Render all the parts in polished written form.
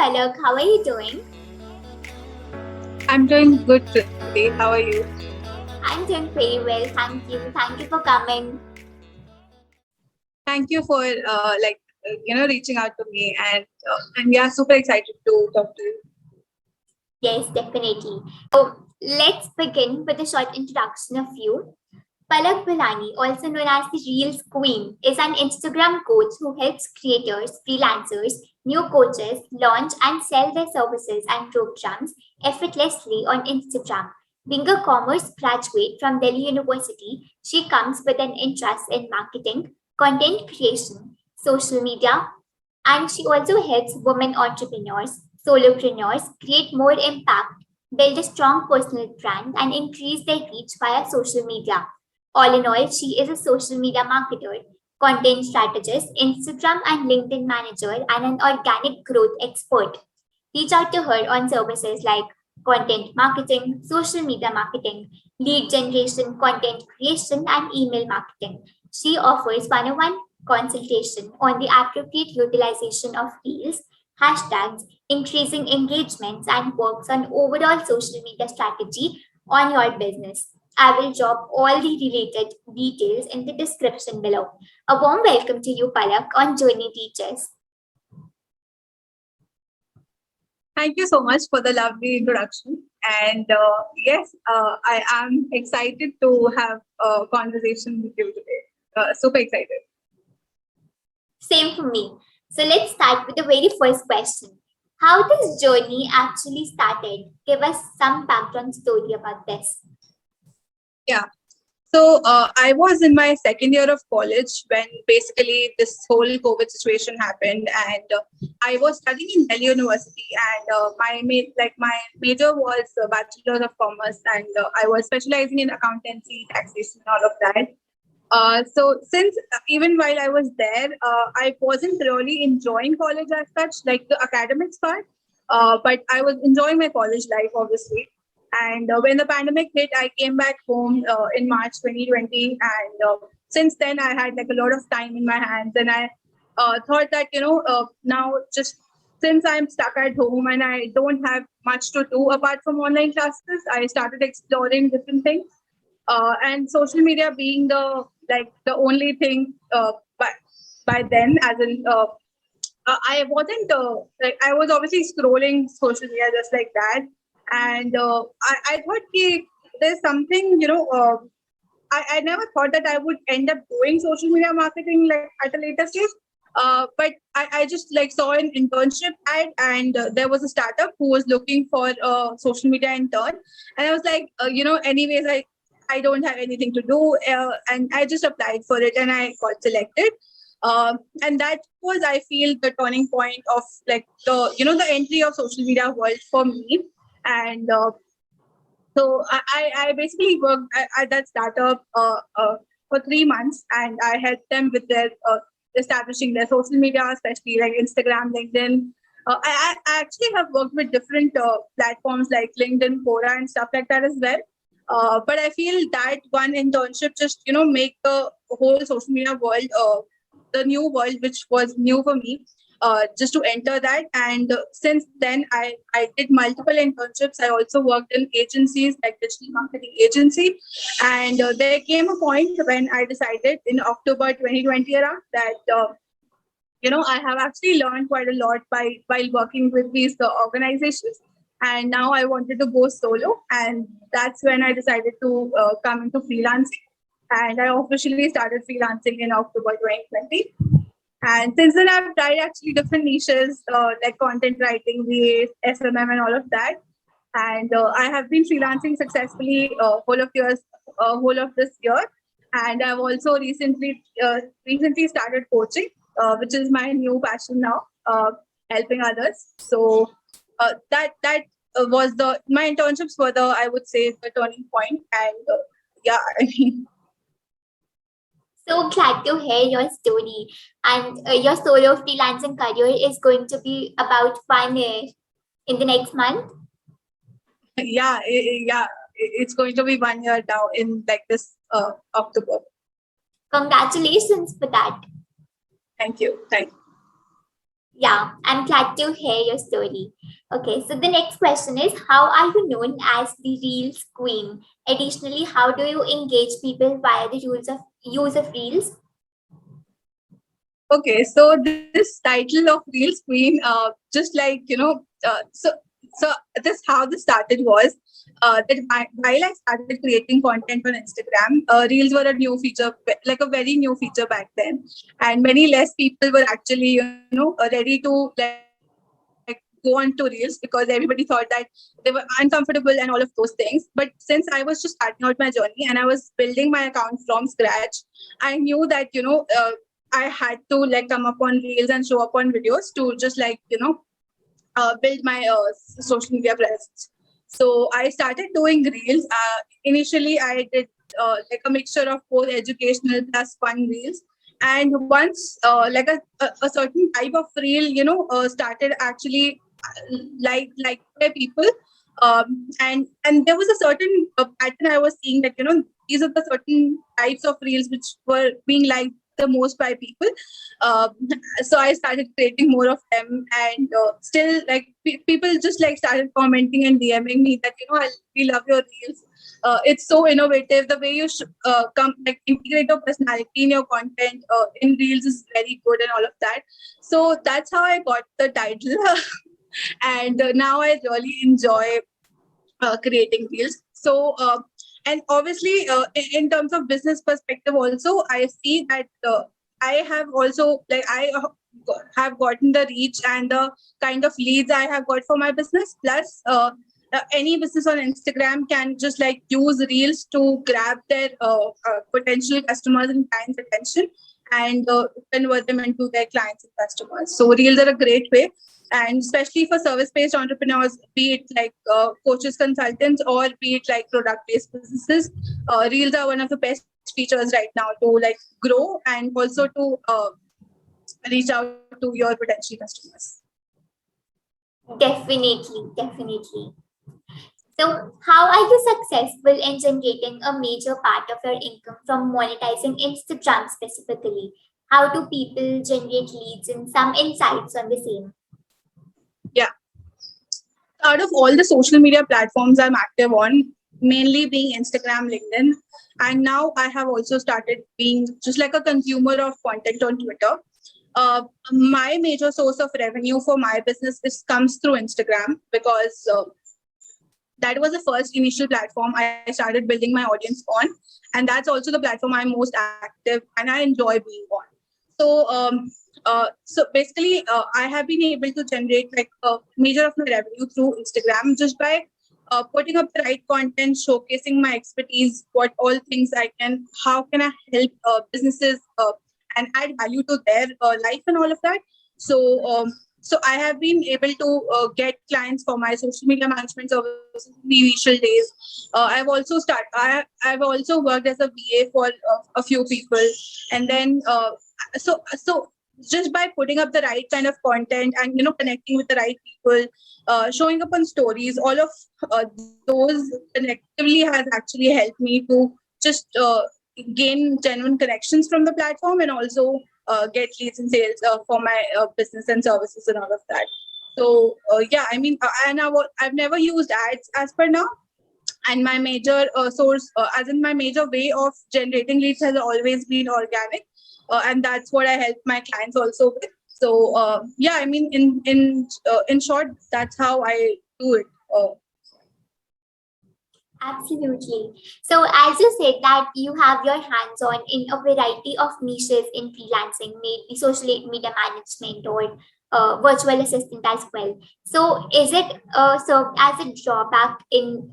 Palak, how are you doing? I'm doing good today. How are you? I'm doing very well, thank you. Thank you for coming. Thank you for reaching out to me, and we are super excited to talk to you. Yes, definitely. So let's begin with a short introduction of you. Palak Balani, also known as the Reels Queen, is an Instagram coach who helps creators, freelancers, new coaches launch and sell their services and programs effortlessly on Instagram. Being a commerce graduate from Delhi University, she comes with an interest in marketing, content creation, social media, and she also helps women entrepreneurs, solopreneurs create more impact, build a strong personal brand, and increase their reach via social media. All in all, she is a social media marketer, content strategist, Instagram and LinkedIn manager, and an organic growth expert. Reach out to her on services like content marketing, social media marketing, lead generation, content creation, and email marketing. She offers one-on-one consultation on the appropriate utilization of reels, hashtags, increasing engagements, and works on overall social media strategy on your business. I will drop all the related details in the description below. A warm welcome to you, Palak, on Journey Teachers. Thank you so much for the lovely introduction. And yes, I am excited to have a conversation with you today. Super excited. Same for me. So let's start with the very first question. How this journey actually started? Give us some background story about this. Yeah. So I was in my second year of college when basically this whole COVID situation happened, and I was studying in Delhi University, and my major was Bachelor of Commerce, and I was specializing in accountancy, taxation, all of that. So since even while I was there, I wasn't really enjoying college as such, like the academics part, but I was enjoying my college life, obviously. And when the pandemic hit, I came back home in March 2020. And since then, I had like a lot of time in my hands. And I thought that, now just since I'm stuck at home and I don't have much to do apart from online classes, I started exploring different things. And social media being the only thing by then, as in I wasn't I was obviously scrolling social media just like that, and I thought there's something I never thought that I would end up doing social media marketing like at a later stage. But I just like saw an internship ad, and there was a startup who was looking for a social media intern, and I was like, anyways, I don't have anything to do, and I just applied for it, and I got selected. And that was, I feel, the turning point of like the entry of social media world for me. And so I basically worked at that startup for 3 months, and I helped them with their establishing their social media, especially like Instagram, LinkedIn. I actually have worked with different platforms like LinkedIn, Quora, and stuff like that as well. But I feel that one internship just make the whole social media world the new world, which was new for me, just to enter that. And since then, I did multiple internships. I also worked in agencies like digital marketing agency. And there came a point when I decided in October 2020 around that, I have actually learned quite a lot while working with these organizations. And now I wanted to go solo. And that's when I decided to come into freelancing. And I officially started freelancing in October 2020. And since then, I've tried actually different niches like content writing, VA, SMM, and all of that. And I have been freelancing successfully whole of this year. And I've also recently started coaching, which is my new passion now, helping others. So that was my internships were I would say the turning point. And yeah, I mean. So glad to hear your story. And your solo freelancing career is going to be about 1 year in the next month. Yeah, it's going to be 1 year now in like this October. Congratulations for that. Thank you. Yeah, I'm glad to hear your story. Okay, so the next question is, how are you known as the Reels Queen? Additionally, how do you engage people via the rules of use of Reels? Okay, so this title of Reels Queen, just like so this how this started was while I started creating content on Instagram, Reels were a new feature, like a very new feature back then, and many less people were actually ready to like go on to Reels because everybody thought that they were uncomfortable and all of those things. But since I was just starting out my journey and I was building my account from scratch, I knew that I had to like come up on Reels and show up on videos to just like build my social media presence. So I started doing reels. Initially, I did like a mixture of both educational plus fun reels. And once like a certain type of reel, started actually like by people, and there was a certain pattern I was seeing that these are the certain types of reels which were being liked the most by people. Uh, so I started creating more of them, and still like people just like started commenting and DMing me that we love your reels. It's so innovative. The way you come like integrate your personality in your content in reels is very good and all of that. So that's how I got the title, and now I really enjoy creating reels. So and obviously in terms of business perspective also, I see that I have also like have gotten the reach and the kind of leads I have got for my business. Plus any business on Instagram can just like use reels to grab their potential customers and clients attention, and convert them into their clients and customers. So reels are a great way, and especially for service-based entrepreneurs, be it like coaches, consultants, or be it like product-based businesses, reels are one of the best features right now to like grow and also to reach out to your potential customers. Definitely, definitely. So, how are you successful in generating a major part of your income from monetizing Instagram specifically? How do people generate leads and some insights on the same? Yeah. Out of all the social media platforms I'm active on, mainly being Instagram, LinkedIn, and now I have also started being just like a consumer of content on Twitter. My major source of revenue for my business is comes through Instagram, because that was the first initial platform I started building my audience on, and that's also the platform I'm most active and I enjoy being on. So so basically I have been able to generate like a major of my revenue through Instagram just by putting up the right content, showcasing my expertise, what all things I can, how can I help businesses and add value to their life and all of that. So so I have been able to get clients for my social media management services in the initial days. I've also worked as a VA for a few people, and then so just by putting up the right kind of content and connecting with the right people, showing up on stories, all of those collectively has actually helped me to just gain genuine connections from the platform, and also get leads and sales for my business and services and all of that. So yeah, I mean, I've never used ads as per now, and my major source, as in my major way of generating leads, has always been organic, and that's what I help my clients also with. So yeah, I mean, in short, that's how I do it. Absolutely. So, as you said that you have your hands on in a variety of niches in freelancing, maybe social media management or virtual assistant as well. So, is it served as a drawback in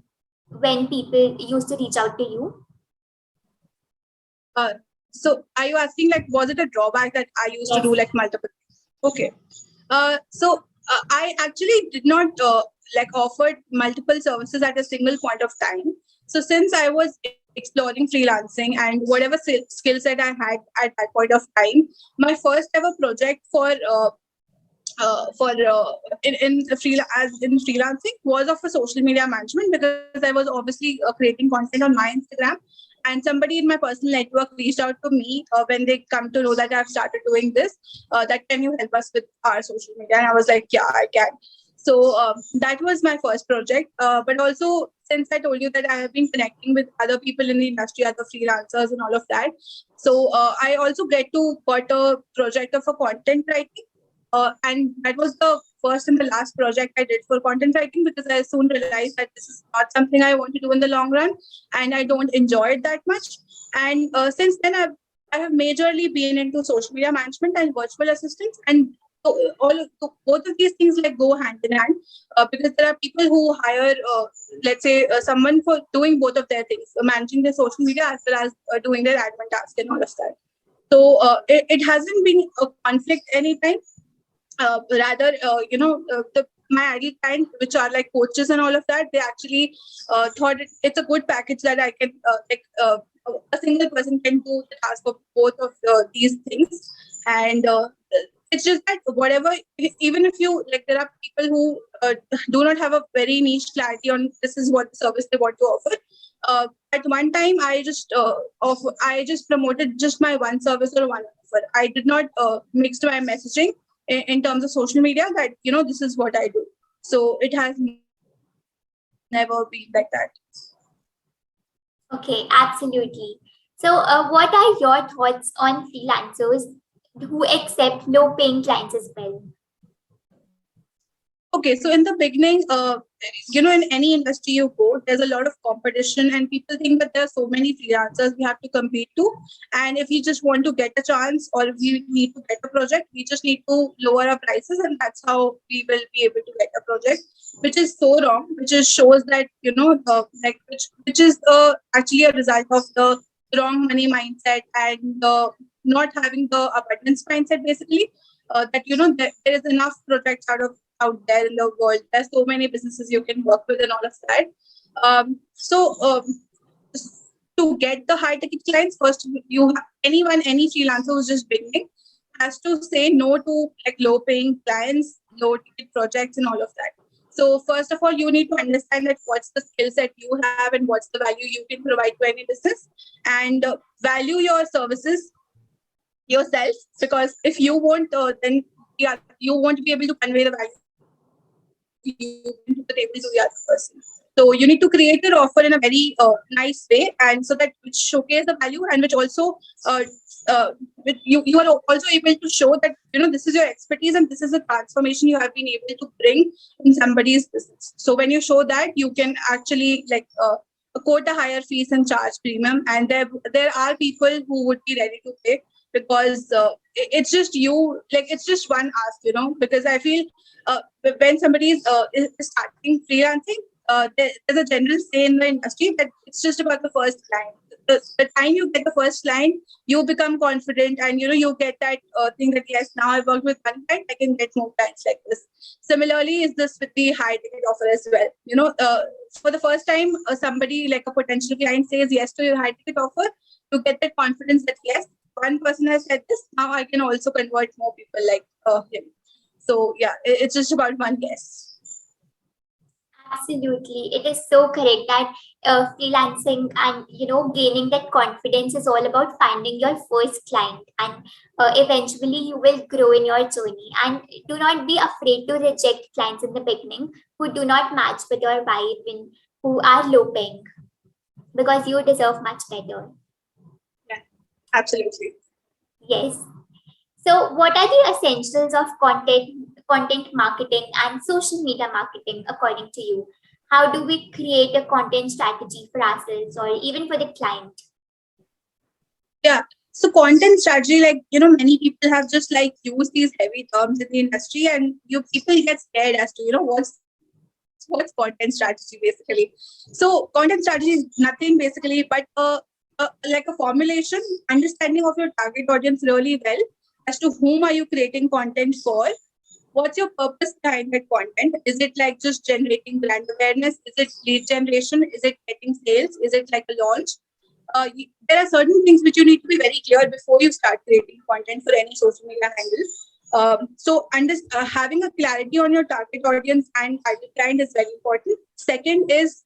when people used to reach out to you? Uh, so are you asking like, was it a drawback that I used to Yes. do like multiple? Okay. So I actually did not like offered multiple services at a single point of time. So since I was exploring freelancing and whatever skill set I had at that point of time, my first ever project for in freelancing was of a social media management, because I was obviously creating content on my Instagram, and somebody in my personal network reached out to me when they come to know that I've started doing this, that can you help us with our social media? And I was like, yeah, I can. So that was my first project. But also, since I told you that I have been connecting with other people in the industry, other freelancers and all of that. So I also got a project of a content writing. And that was the first and the last project I did for content writing, because I soon realized that this is not something I want to do in the long run, and I don't enjoy it that much. And since then, I have majorly been into social media management and virtual assistants, and both of these things like go hand in hand, because there are people who hire, let's say, someone for doing both of their things, managing their social media as well as doing their admin task and all of that. So it hasn't been a conflict anytime. Rather, my ideal client, which are like coaches and all of that, they actually thought it's a good package that I can a single person can do the task of both of these things. And it's just that whatever, even if you like, there are people who do not have a very niche clarity on this is what service they want to offer. At one time, I just promoted just my one service or one offer. I did not mix my messaging in terms of social media that, this is what I do. So it has never been like that. Okay, absolutely. So what are your thoughts on freelancers who accept low-paying clients as well? Okay, so in the beginning, in any industry you go, there's a lot of competition, and people think that there are so many freelancers we have to compete to. And if we just want to get a chance, or if we need to get a project, we just need to lower our prices, and that's how we will be able to get a project, which is so wrong. Which is shows that which is actually a result of the wrong money mindset and not having the abundance mindset, basically. That there is enough projects out there in the world. There's so many businesses you can work with and all of that. To get the high ticket clients, first any freelancer who's just beginning has to say no to like low paying clients, low ticket projects and all of that. So first of all, you need to understand that what's the skill set you have and what's the value you can provide to any business, and value your services yourself, because if you won't, then you won't be able to convey the value you bring to the table to the other person. So you need to create your offer in a very nice way, and so that which showcase the value, and which also you are also able to show that this is your expertise and this is a transformation you have been able to bring in somebody's business. So when you show that, you can actually quote a higher fees and charge premium, and there are people who would be ready to pay, because it's just it's just one ask, because I feel when somebody is starting freelancing, there's a general say in the industry that it's just about the first client. The time you get the first client, you become confident, and you get that thing that yes, now I've worked with one client, I can get more clients like this. Similarly, is this with the high ticket offer as well? For the first time, somebody like a potential client says yes to your high ticket offer, you get that confidence that yes, one person has said this, now I can also convert more people like him. So yeah, it's just about one guess. Absolutely, it is so correct that freelancing and gaining that confidence is all about finding your first client, and eventually you will grow in your journey. And do not be afraid to reject clients in the beginning who do not match with your vibe and who are low paying, because you deserve much better. Yeah, absolutely. Yes. So, what are the essentials of content marketing and social media marketing according to you? How do we create a content strategy for ourselves or even for the client? Yeah. So content strategy, many people have just used these heavy terms in the industry, and people get scared as to what's content strategy basically. So content strategy is nothing basically but a formulation, understanding of your target audience really well, as to whom are you creating content for. What's your purpose behind that content? Is it just generating brand awareness? Is it lead generation? Is it getting sales? Is it like a launch? There are certain things which you need to be very clear before you start creating content for any social media handle. So having a clarity on your target audience and target client is very important. Second is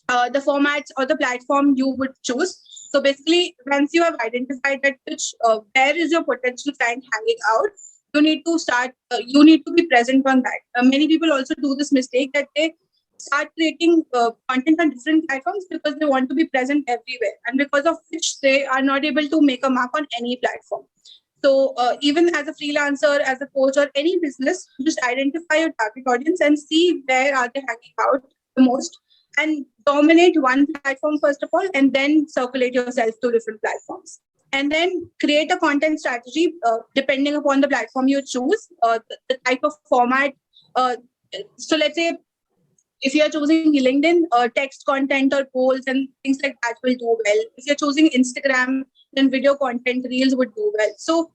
the formats or the platform you would choose. So basically, once you have identified that where is your potential client hanging out, you need to start. You need to be present on that. Many people also do this mistake that they start creating content on different platforms because they want to be present everywhere, and because of which they are not able to make a mark on any platform. So even as a freelancer, as a coach, or any business, just identify your target audience and see where are they hanging out the most, and dominate one platform first of all, and then circulate yourself to different platforms. And then create a content strategy depending upon the platform you choose, the type of format. Uh, so let's say if you're choosing LinkedIn, text content or polls and things like that will do well. If you're choosing Instagram, then video content, reels would do well. So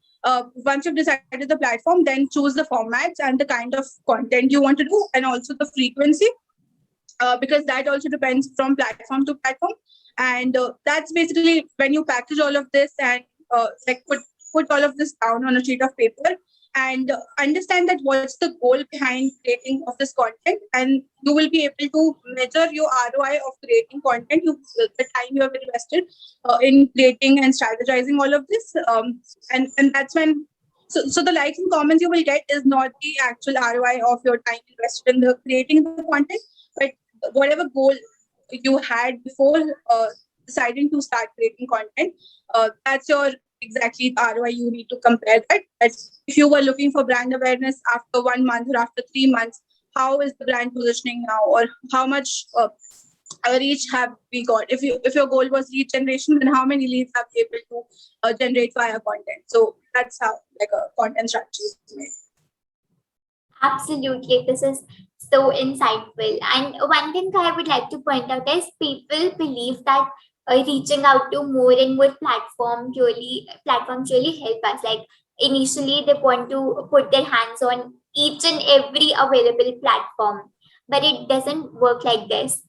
once you've decided the platform, then choose the formats and the kind of content you want to do, and also the frequency, because that also depends from platform to platform. And that's basically when you package all of this and like put all of this down on a sheet of paper, and understand that what's the goal behind creating of this content, and you will be able to measure your ROI of creating content, the time you have invested in creating and strategizing all of this, and that's when. So the likes and comments you will get is not the actual ROI of your time invested in the creating the content, but whatever goal you had before deciding to start creating content, that's your exactly the ROI you need to compare that. That's if you were looking for brand awareness after 1 month or after 3 months, how is the brand positioning now, or how much reach have we got? If your goal was lead generation, then how many leads have you able to generate via content? So that's how like a content strategy is made. Absolutely, this is so insightful. And one thing I would like to point out is people believe that reaching out to more and more platforms really help us. Like initially, they want to put their hands on each and every available platform, but it doesn't work like this.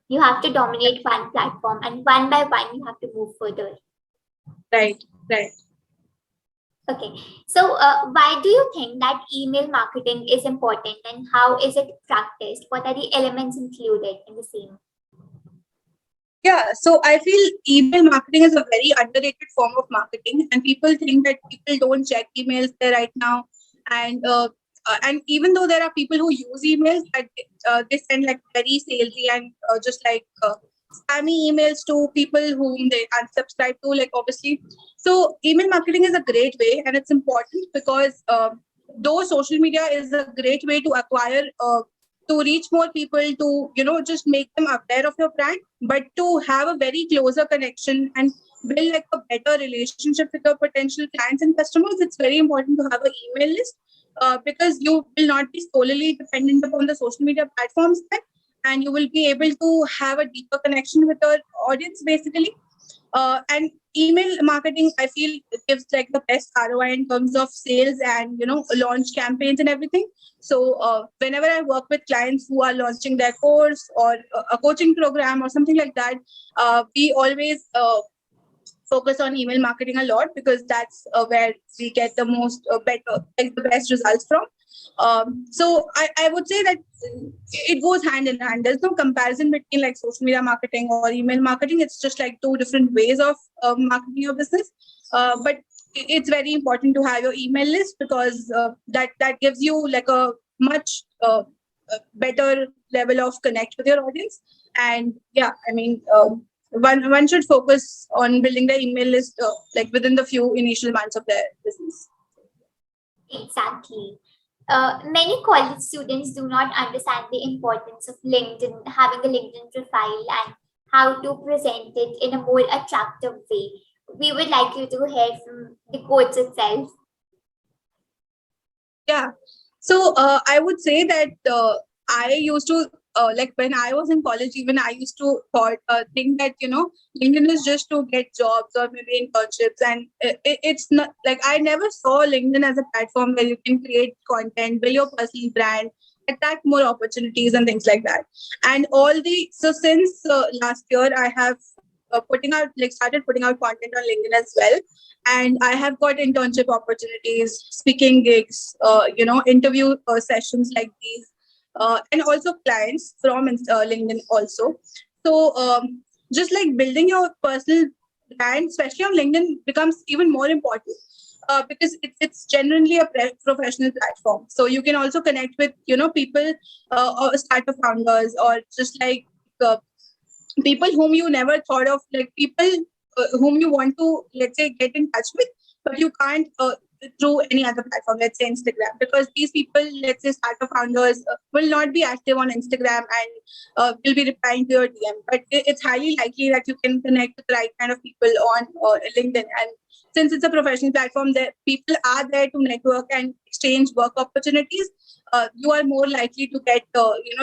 You have to dominate one platform, and one by one, you have to move further. Right, right. Okay, so why do you think that email marketing is important and how is it practiced? What are the elements included in the same? Yeah, so I feel email marketing is a very underrated form of marketing, and people think that people don't check emails there right now, and even though there are people who use emails, that they send like very salesy and just like spammy emails to people whom they unsubscribe to, like obviously. So email marketing is a great way, and it's important because though social media is a great way to acquire. To reach more people, to just make them aware of your brand, but to have a very closer connection and build like a better relationship with your potential clients and customers, it's very important to have an email list, because you will not be solely dependent upon the social media platforms then, and you will be able to have a deeper connection with your audience basically. And email marketing, I feel, it gives like the best ROI in terms of sales and launch campaigns and everything. So whenever I work with clients who are launching their course or a coaching program or something like that, we always focus on email marketing a lot, because that's where we get the most better, like the best results from. So I would say that it goes hand in hand. There's no comparison between like social media marketing or email marketing. It's just like two different ways of marketing your business. But it's very important to have your email list, because that gives you like a much better level of connect with your audience. And yeah, I mean, one should focus on building the email list like within the few initial months of their business. Exactly. Many college students do not understand the importance of LinkedIn, having a LinkedIn profile, and how to present it in a more attractive way. We would like you to hear from the coach itself. Yeah. So I would say that I used to like when I was in college, even I used to think that LinkedIn is just to get jobs or maybe internships, and it's not like I never saw LinkedIn as a platform where you can create content, build your personal brand, attract more opportunities and things like that. And so since last year, I have started putting out content on LinkedIn as well, and I have got internship opportunities, speaking gigs, interview sessions like these, and also clients from LinkedIn also. So just like building your personal brand, especially on LinkedIn, becomes even more important. Because it's generally a professional platform, so you can also connect with people, or startup founders, or just like uh, people whom you never thought of, like people whom you want to, let's say, get in touch with, but you can't through any other platform, let's say Instagram, because these people, let's say startup founders, will not be active on Instagram and will be replying to your DM. But it's highly likely that you can connect with the right kind of people on LinkedIn. And since it's a professional platform, that people are there to network and exchange work opportunities, you are more likely to get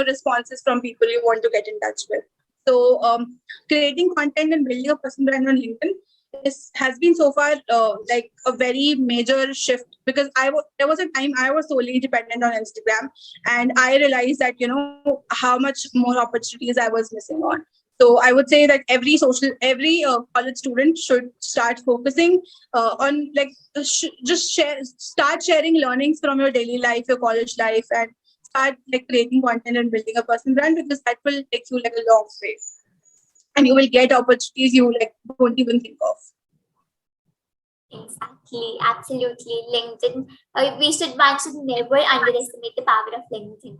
responses from people you want to get in touch with. So creating content and building a personal brand on LinkedIn has been so far like a very major shift, because there was a time I was solely dependent on Instagram, and I realized that how much more opportunities I was missing on. So I would say that every college student should start focusing on, like, start sharing learnings from your daily life, your college life, and start like creating content and building a personal brand, because that will take you like a long way, and you will get opportunities you like don't even think of. Exactly, absolutely. LinkedIn, one should never underestimate the power of LinkedIn.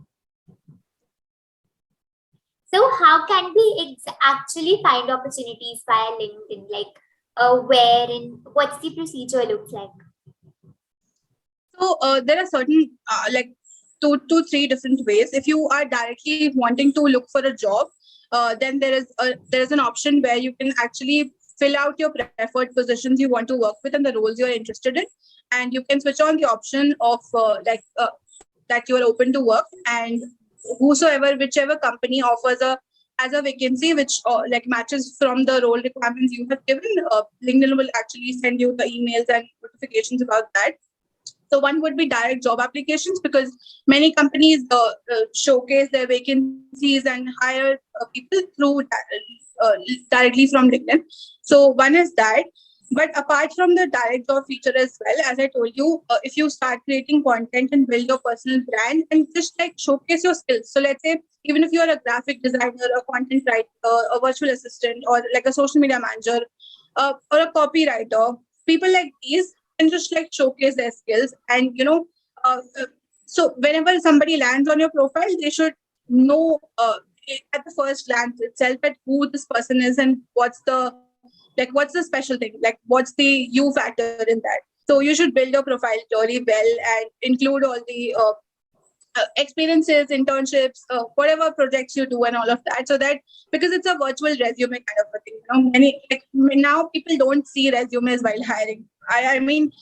So how can we actually find opportunities via LinkedIn? Like, where and what's the procedure looks like? So there are certain like two to three different ways. If you are directly wanting to look for a job, then there is an option where you can actually fill out your preferred positions you want to work with and the roles you are interested in, and you can switch on the option of that you are open to work, and whichever company offers a vacancy which like matches from the role requirements you have given, LinkedIn will actually send you the emails and notifications about that. So one would be direct job applications, because many companies showcase their vacancies and hire people through directly from LinkedIn. So one is that. But apart from the direct job feature as well, as I told you, if you start creating content and build your personal brand and just like showcase your skills. So let's say, even if you are a graphic designer, a content writer, a virtual assistant, or like a social media manager, or a copywriter, people like these can just like showcase their skills. And so whenever somebody lands on your profile, they should know at the first glance itself that who this person is and what's the special thing, like what's the you factor in that. So you should build your profile really well and include all the experiences, internships, whatever projects you do and all of that, so that, because it's a virtual resume kind of a thing, many like now people don't see resumes while hiring. I mean,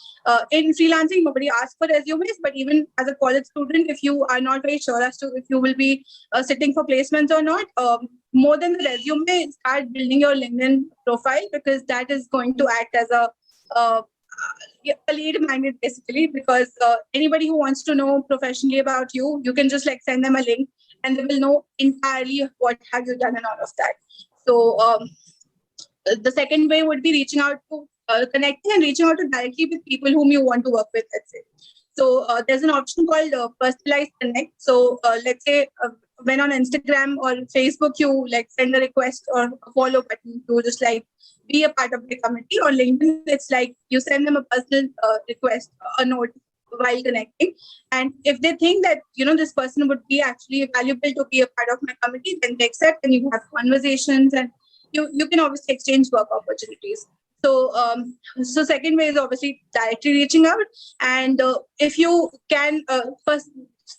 in freelancing, nobody asks for resumes, but even as a college student, if you are not very sure as to if you will be sitting for placements or not, more than the resume, start building your LinkedIn profile, because that is going to act as a lead magnet basically, because anybody who wants to know professionally about you, you can just like send them a link and they will know entirely what have you done and all of that. So the second way would be reaching out to connecting and reaching out to directly with people whom you want to work with, let's say. So there's an option called personalized connect. So let's say when on Instagram or Facebook, you like send a request or a follow button to just like be a part of the community. On LinkedIn, it's like you send them a personal request, a note while connecting. And if they think that, this person would be actually valuable to be a part of my community, then they accept and you have conversations and you can obviously exchange work opportunities. So second way is obviously directly reaching out. And if you can, first,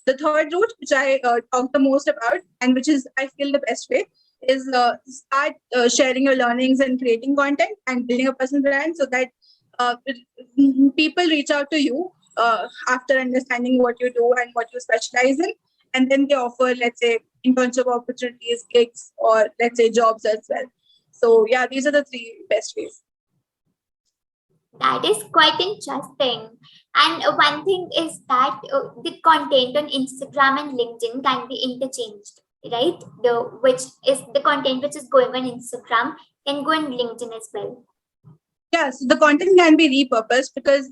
the third route, which I talk the most about and which is, I feel, the best way, is start sharing your learnings and creating content and building a personal brand, so that people reach out to you after understanding what you do and what you specialize in. And then they offer, let's say, internship opportunities, gigs, or let's say jobs as well. So yeah, these are the three best ways. That is quite interesting. And one thing is that the content on Instagram and LinkedIn can be interchanged, right? Which is the content which is going on Instagram can go on LinkedIn as well. Yeah, so the content can be repurposed, because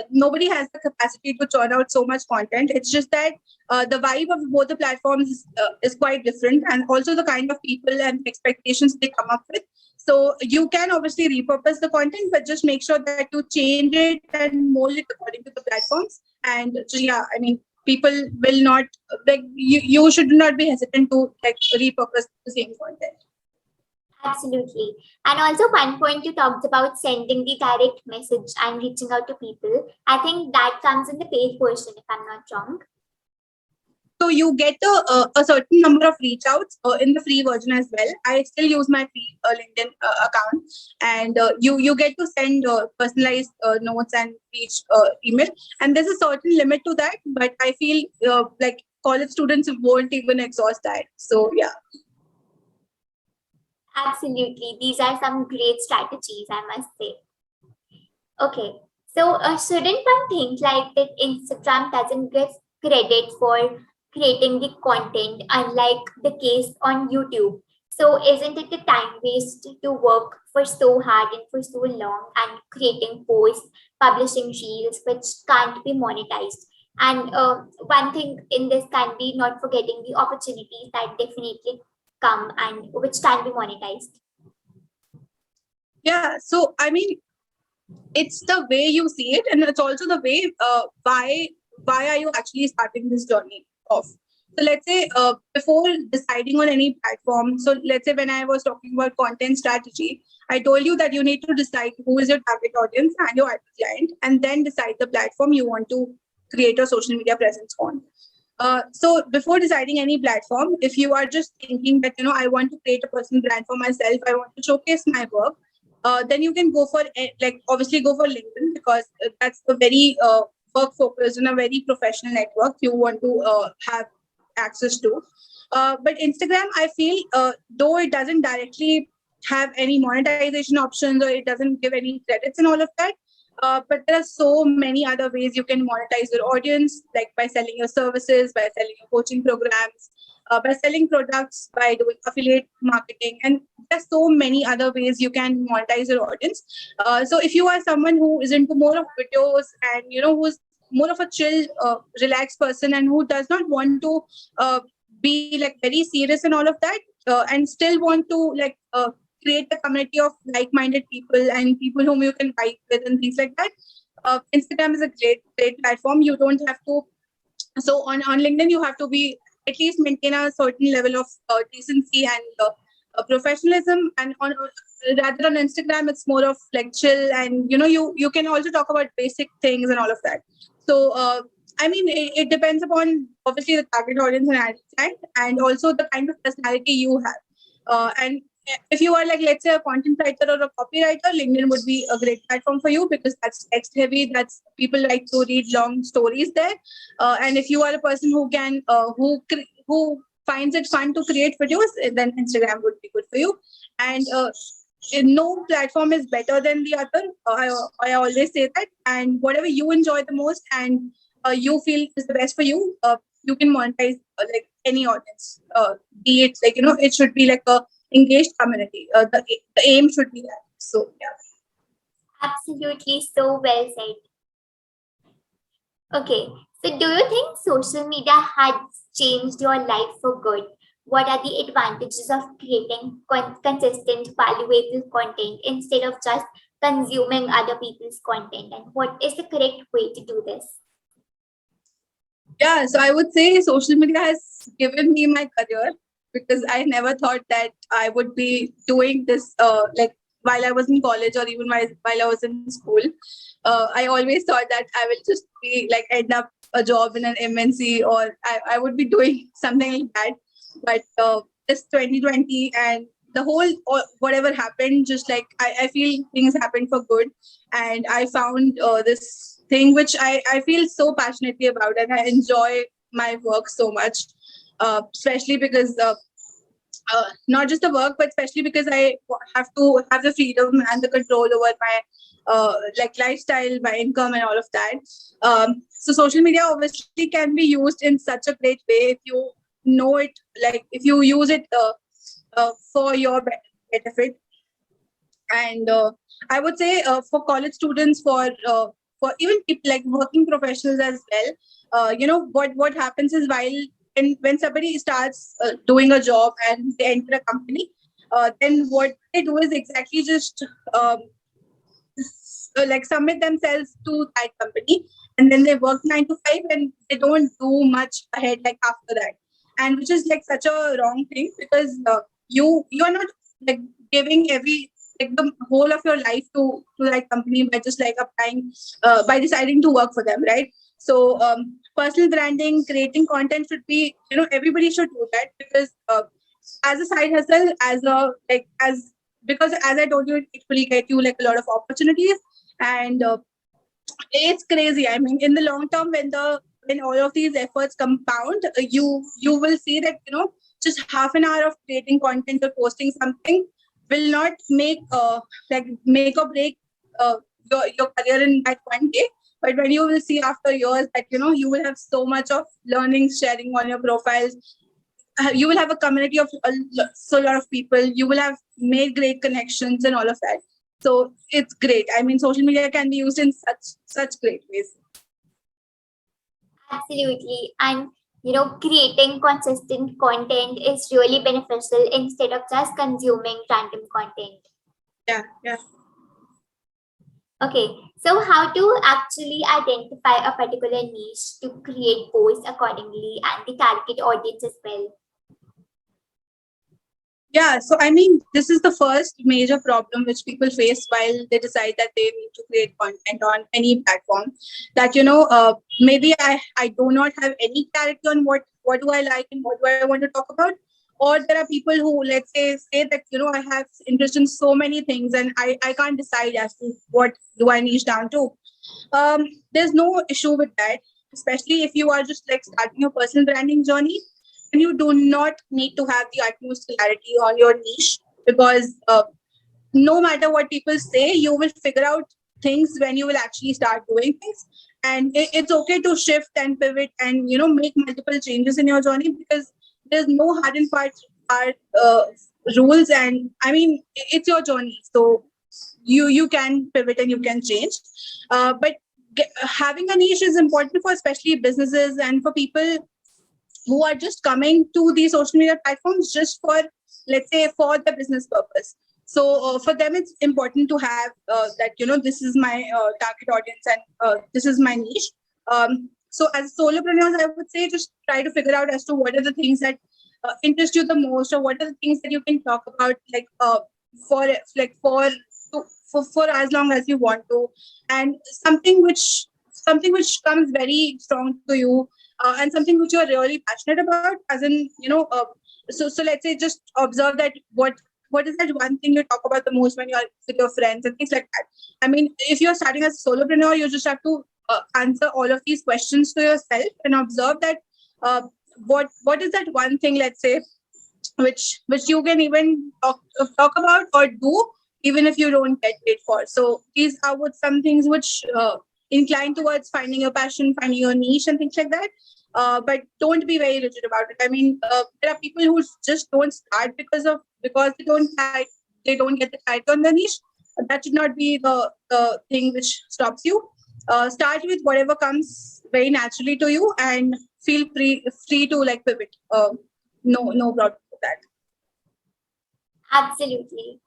nobody has the capacity to churn out so much content. It's just that the vibe of both the platforms is quite different, and also the kind of people and expectations they come up with. So you can obviously repurpose the content, but just make sure that you change it and mold it according to the platforms. And so, yeah, I mean, people will not like you should not be hesitant to like repurpose the same content. Absolutely. And also, one point you talked about sending the direct message and reaching out to people. I think that comes in the paid version, if I'm not wrong. So you get a certain number of reach outs in the free version as well. I still use my free LinkedIn account, and you get to send personalized notes and reach email. And there's a certain limit to that, but I feel like college students won't even exhaust that. So yeah. Absolutely. These are some great strategies, I must say. Okay. So, shouldn't one think like that Instagram doesn't get credit for creating the content, unlike the case on YouTube? So, isn't it a time waste to work for so hard and for so long and creating posts, publishing reels, which can't be monetized? And one thing in this can be not forgetting the opportunities that definitely come and which can be monetized. Yeah. So I mean, it's the way you see it, and it's also the way why are you actually starting this journey off. So let's say before deciding on any platform, so let's say when I was talking about content strategy, I told you that you need to decide who is your target audience and your ideal client, and then decide the platform you want to create a social media presence on. So before deciding any platform, if you are just thinking that I want to create a personal brand for myself, I want to showcase my work, then you can go for like obviously go for LinkedIn, because that's a very work focused and a very professional network you want to have access to. But Instagram, I feel, though it doesn't directly have any monetization options, or it doesn't give any credits and all of that, but there are so many other ways you can monetize your audience, like by selling your services, by selling your coaching programs, by selling products, by doing affiliate marketing, and there's so many other ways you can monetize your audience. So if you are someone who is into more of videos, and who's more of a chill, relaxed person, and who does not want to be like very serious and all of that, and still want to like create a community of like-minded people and people whom you can vibe with and things like that, Instagram is a great platform. You don't have to. So on LinkedIn, you have to be at least maintain a certain level of decency and professionalism, and on rather on Instagram, it's more of like chill, and you can also talk about basic things and all of that. So I mean, it depends upon obviously the target audience and ad client, and also the kind of personality you have. And if you are like, let's say, a content writer or a copywriter, LinkedIn would be a great platform for you, because that's text heavy. That's people like to read long stories there. And if you are a person who can who finds it fun to create videos, then Instagram would be good for you. And no platform is better than the other. I always say that. And whatever you enjoy the most and you feel is the best for you, you can monetize like any audience. Be it like it should be like a engaged community. The aim should be that. So yeah. Absolutely, so well said. Okay, so do you think social media has changed your life for good? What are the advantages of creating consistent, valuable content instead of just consuming other people's content? And what is the correct way to do this? Yeah, so I would say social media has given me my career, because I never thought that I would be doing this like while I was in college, or even while I was in school. I always thought that I will just be like end up a job in an MNC, or I would be doing something like that. But this 2020 and the whole whatever happened, just like I feel things happened for good, and I found this thing which I feel so passionately about, and I enjoy my work so much, especially because not just the work, but especially because I have to have the freedom and the control over my like lifestyle, my income, and all of that. So social media obviously can be used in such a great way if you know it, like if you use it for your benefit. And I would say for college students, for even people like working professionals as well, what happens is, when somebody starts doing a job and they enter a company, then what they do is exactly just like submit themselves to that company, and then they work 9 to 5, and they don't do much ahead like after that, and which is like such a wrong thing, because you are not like giving every like the whole of your life to that company by just like applying by deciding to work for them, right? So personal branding, creating content should be, everybody should do that, because as a side hustle, as a like as because as I told you, it will get you like a lot of opportunities, and it's crazy. I mean, in the long term, when all of these efforts compound, you will see that just half an hour of creating content or posting something will not make or break your career in that one day. But when you will see after years that you will have so much of learning sharing on your profiles, you will have a community of so lot of people. You will have made great connections and all of that. So it's great. I mean, social media can be used in such great ways. Absolutely. And creating consistent content is really beneficial instead of just consuming random content. Yeah. Okay, so how to actually identify a particular niche to create posts accordingly and the target audience as well? Yeah, so I mean, this is the first major problem which people face while they decide that they need to create content on any platform. That maybe I do not have any clarity on what do I like and what do I want to talk about, or there are people who, let's say that I have interest in so many things and I can't decide as to what do I niche down to. There's no issue with that, especially if you are just like starting your personal branding journey. And you do not need to have the utmost clarity on your niche, because no matter what people say, you will figure out things when you will actually start doing things. And it's okay to shift and pivot and make multiple changes in your journey, because there's no hard and fast rules. And I mean, it's your journey, so you can pivot and you can change. But having a niche is important for especially businesses and for people who are just coming to these social media platforms just for, let's say, for the business purpose. So for them, it's important to have that, this is my target audience, and this is my niche. So as solopreneurs, I would say just try to figure out as to what are the things that interest you the most, or what are the things that you can talk about, like for like for as long as you want to, and something which comes very strong to you, and something which you are really passionate about, as in so let's say just observe that what is that one thing you talk about the most when you are with your friends and things like that. I mean, if you're starting as a solopreneur, you just have to answer all of these questions to yourself and observe that what is that one thing, let's say, which you can even talk about or do even if you don't get paid for. So these are some things which incline towards finding your passion, finding your niche and things like that. But don't be very rigid about it. I mean, there are people who just don't start because they don't get the clarity on the niche. That should not be the thing which stops you. Start with whatever comes very naturally to you, and feel free to like pivot. No problem with that. Absolutely.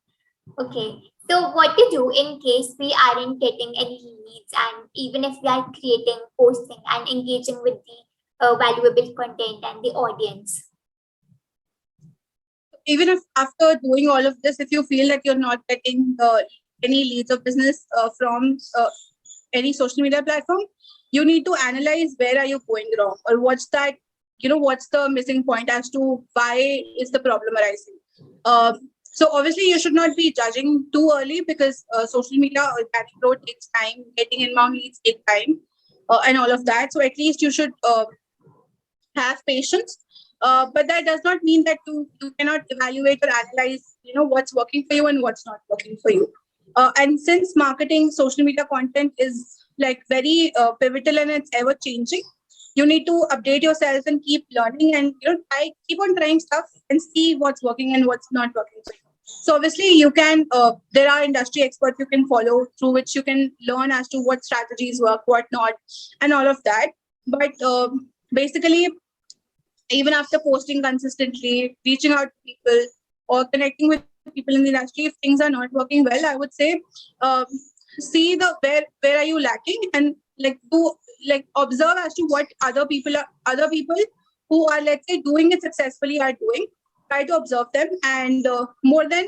Okay. So what to do in case we aren't getting any leads, and even if we are creating, posting, and engaging with the valuable content and the audience? Even if after doing all of this, if you feel that you're not getting any leads of business from any social media platform, you need to analyze where are you going wrong, or what's the missing point as to why is the problem arising. So obviously you should not be judging too early, because social media organic growth takes time, getting inbound leads take time, and all of that. So at least you should have patience. But that does not mean that you cannot evaluate or analyze, what's working for you and what's not working for you. And since marketing social media content is like very pivotal and it's ever changing, you need to update yourself and keep learning, and keep on trying stuff and see what's working and what's not working for you. So obviously you can there are industry experts you can follow, through which you can learn as to what strategies work, what not, and all of that. But basically, even after posting consistently, reaching out to people, or connecting with people in the industry, if things are not working well, I would say see the where are you lacking, and observe as to what other people who are, let's say, doing it successfully are doing. Try to observe them, and more than,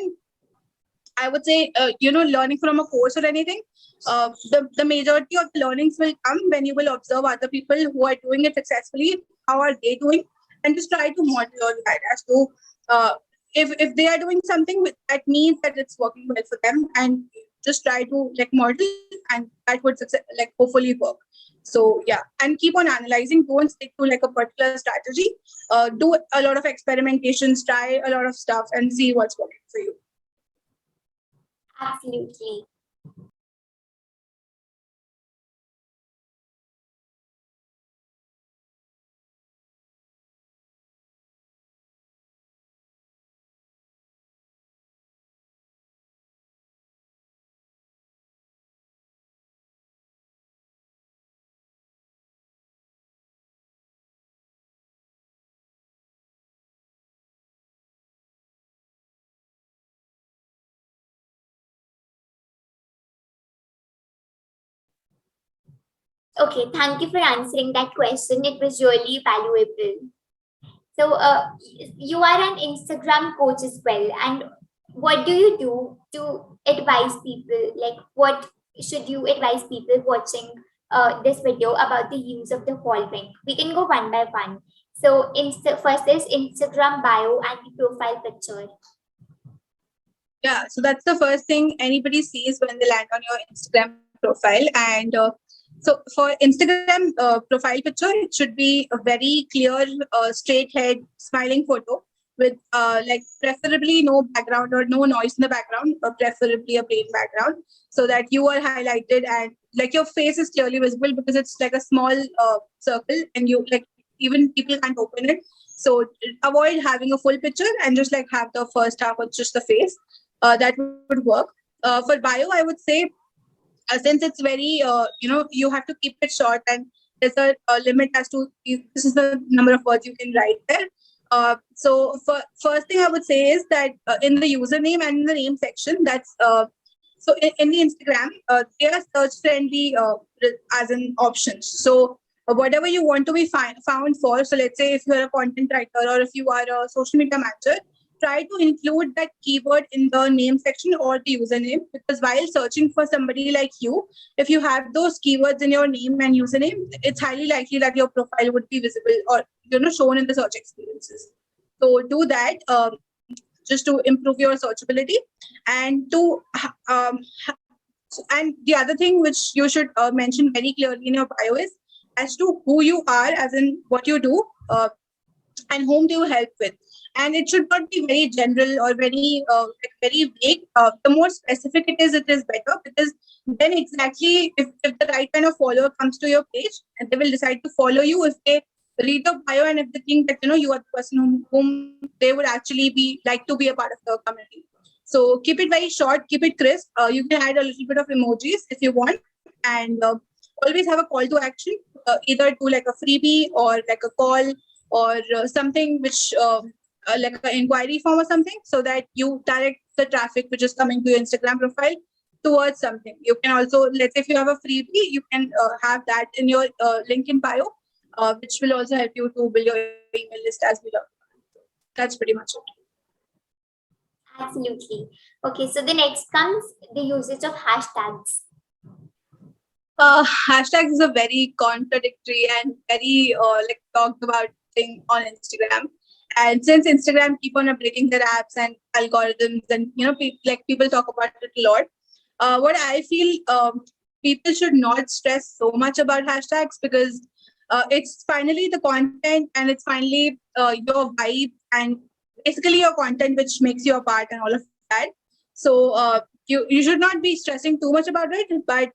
I would say, learning from a course or anything, the majority of the learnings will come when you will observe other people who are doing it successfully. How are they doing? And just try to model on that as to if they are doing something, that means that it's working well for them, and just try to model, and that would hopefully work. So yeah, and keep on analyzing. Don't stick to a particular strategy. Do a lot of experimentations, try a lot of stuff, and see what's working for you. Absolutely. Okay, thank you for answering that question. It was really valuable. So, you are an Instagram coach as well, and what do you do to advise people? Like, what should you advise people watching this video about the use of the following? We can go one by one. So, first is Instagram bio and the profile picture. Yeah, so that's the first thing anybody sees when they land on your Instagram profile. And so for Instagram profile picture, it should be a very clear, straight head, smiling photo with preferably no background or no noise in the background, or preferably a plain background, so that you are highlighted and your face is clearly visible, because it's like a small circle, and you even people can't open it. So avoid having a full picture and just have the first half of just the face. That would work. For bio, I would say, since it's very, you have to keep it short, and there's a limit as to this is the number of words you can write there. So first thing I would say is that in the username and in the name section, that's so in the Instagram, they are search friendly as an options. So whatever you want to be found for. So let's say if you are a content writer or if you are a social media manager, try to include that keyword in the name section or the username, because while searching for somebody like you, if you have those keywords in your name and username, it's highly likely that your profile would be visible or shown in the search experiences. So do that just to improve your searchability. And and the other thing which you should mention very clearly in your bio is as to who you are, as in what you do, and whom do you help with. And it should not be very general or very vague. The more specific it is better, because then exactly if the right kind of follower comes to your page, and they will decide to follow you if they read your bio and if they think that you are the person whom they would actually be like to be a part of the community. So keep it very short, keep it crisp. You can add a little bit of emojis if you want, and always have a call to action, either to a freebie or a call or something which like an inquiry form or something, so that you direct the traffic which is coming to your Instagram profile towards something. You can also, let's say if you have a freebie, you can have that in your link in bio, which will also help you to build your email list as we learn. That's pretty much it. Absolutely. Okay, so the next comes the usage of hashtags. Hashtags is a very contradictory and very talked about thing on Instagram. And since Instagram keep on updating their apps and algorithms, and people talk about it a lot, what I feel, people should not stress so much about hashtags, because it's finally the content, and it's finally your vibe, and basically your content which makes you a part and all of that. So you should not be stressing too much about it, but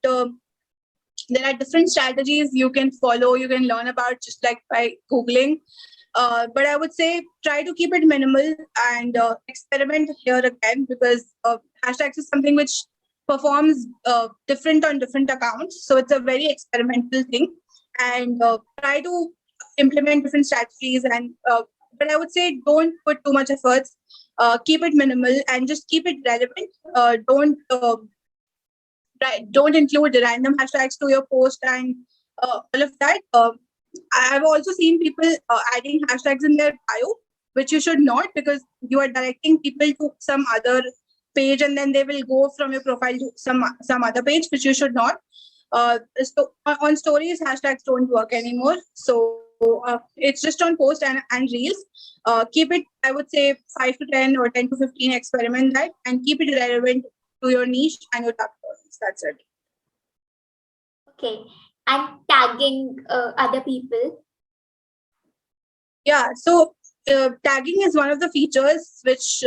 there are different strategies you can follow, you can learn about just by Googling. But I would say try to keep it minimal and experiment here again, because hashtags is something which performs different on different accounts. So it's a very experimental thing, and try to implement different strategies. And but I would say don't put too much efforts keep it minimal and just keep it relevant. Don't include random hashtags to your post and all of that. I've also seen people adding hashtags in their bio, which you should not, because you are directing people to some other page and then they will go from your profile to some other page, which you should not. So on stories, hashtags don't work anymore. So it's just on post and reels. Keep it, I would say, 5 to 10 or 10 to 15, experiment that and keep it relevant to your niche and your target audience. That's it. Okay. And tagging other people. Yeah. So tagging is one of the features which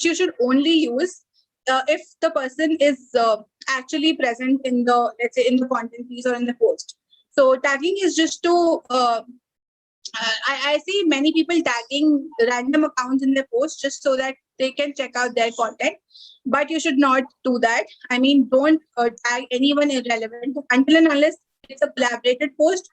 you should only use if the person is actually present in the, let's say, in the content piece or in the post. So tagging is just to I see many people tagging random accounts in their posts just so that they can check out their content, but you should not do that. I mean, don't tag anyone irrelevant until and unless it's a collaborated post.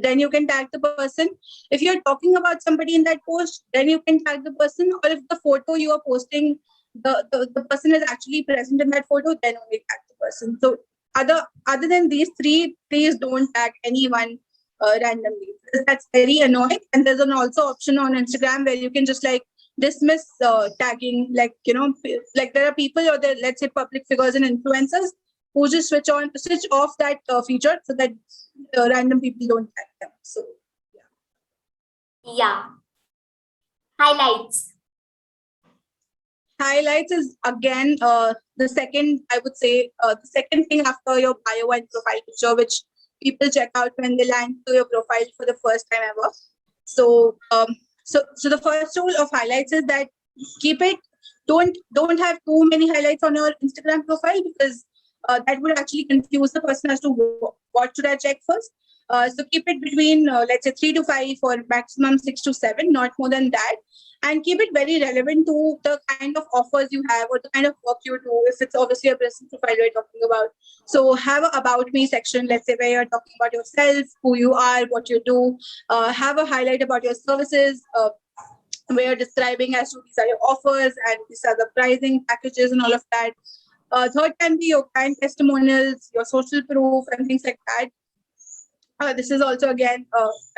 Then you can tag the person. If you're talking about somebody in that post, then you can tag the person. Or if the photo you are posting, the person is actually present in that photo, then only tag the person. So other than these three, please don't tag anyone randomly. That's very annoying. And there's an also option on Instagram where you can just like dismiss tagging, like, like there are people or there, let's say, public figures and influencers who just switch off that feature so that random people don't tag them. So Yeah. Highlights. Highlights is again the second, I would say, the second thing after your bio and profile picture, which people check out when they land to your profile for the first time ever. So so the first rule of highlights is that keep it, don't have too many highlights on your Instagram profile, because that would actually confuse the person as to what should I check first. So keep it between let's say 3 to 5 or maximum 6 to 7, not more than that, and keep it very relevant to the kind of offers you have or the kind of work you do. If it's obviously a business profile we're talking about, so have a about me section, let's say, where you're talking about yourself, who you are, what you do. Have a highlight about your services, where you're describing as to these are your offers and these are the pricing packages and all of that. Third can be your client testimonials, your social proof, and things like that. This is also again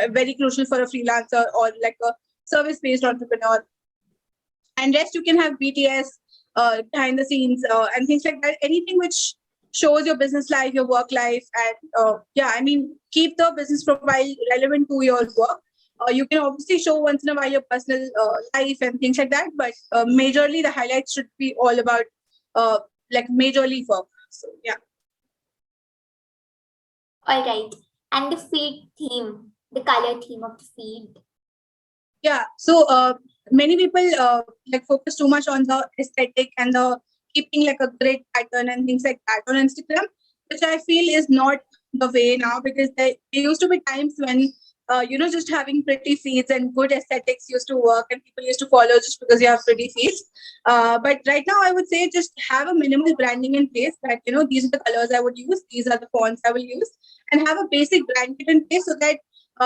very crucial for a freelancer or like a service-based entrepreneur. And rest you can have BTS behind the scenes and things like that. Anything which shows your business life, your work life, and I mean, keep the business profile relevant to your work. You can obviously show once in a while your personal life and things like that, but majorly the highlights should be all about like majorly work. So yeah. All right. And the feed theme, the color theme of the feed. Yeah. So many people like focus too much on the aesthetic and the keeping like a great pattern and things like that on Instagram, which I feel is not the way now, because there used to be times when just having pretty feeds and good aesthetics used to work and people used to follow just because you have pretty feeds. But right now I would say just have a minimal branding in place, that these are the colors I would use, these are the fonts I will use, and have a basic brand kit in place so that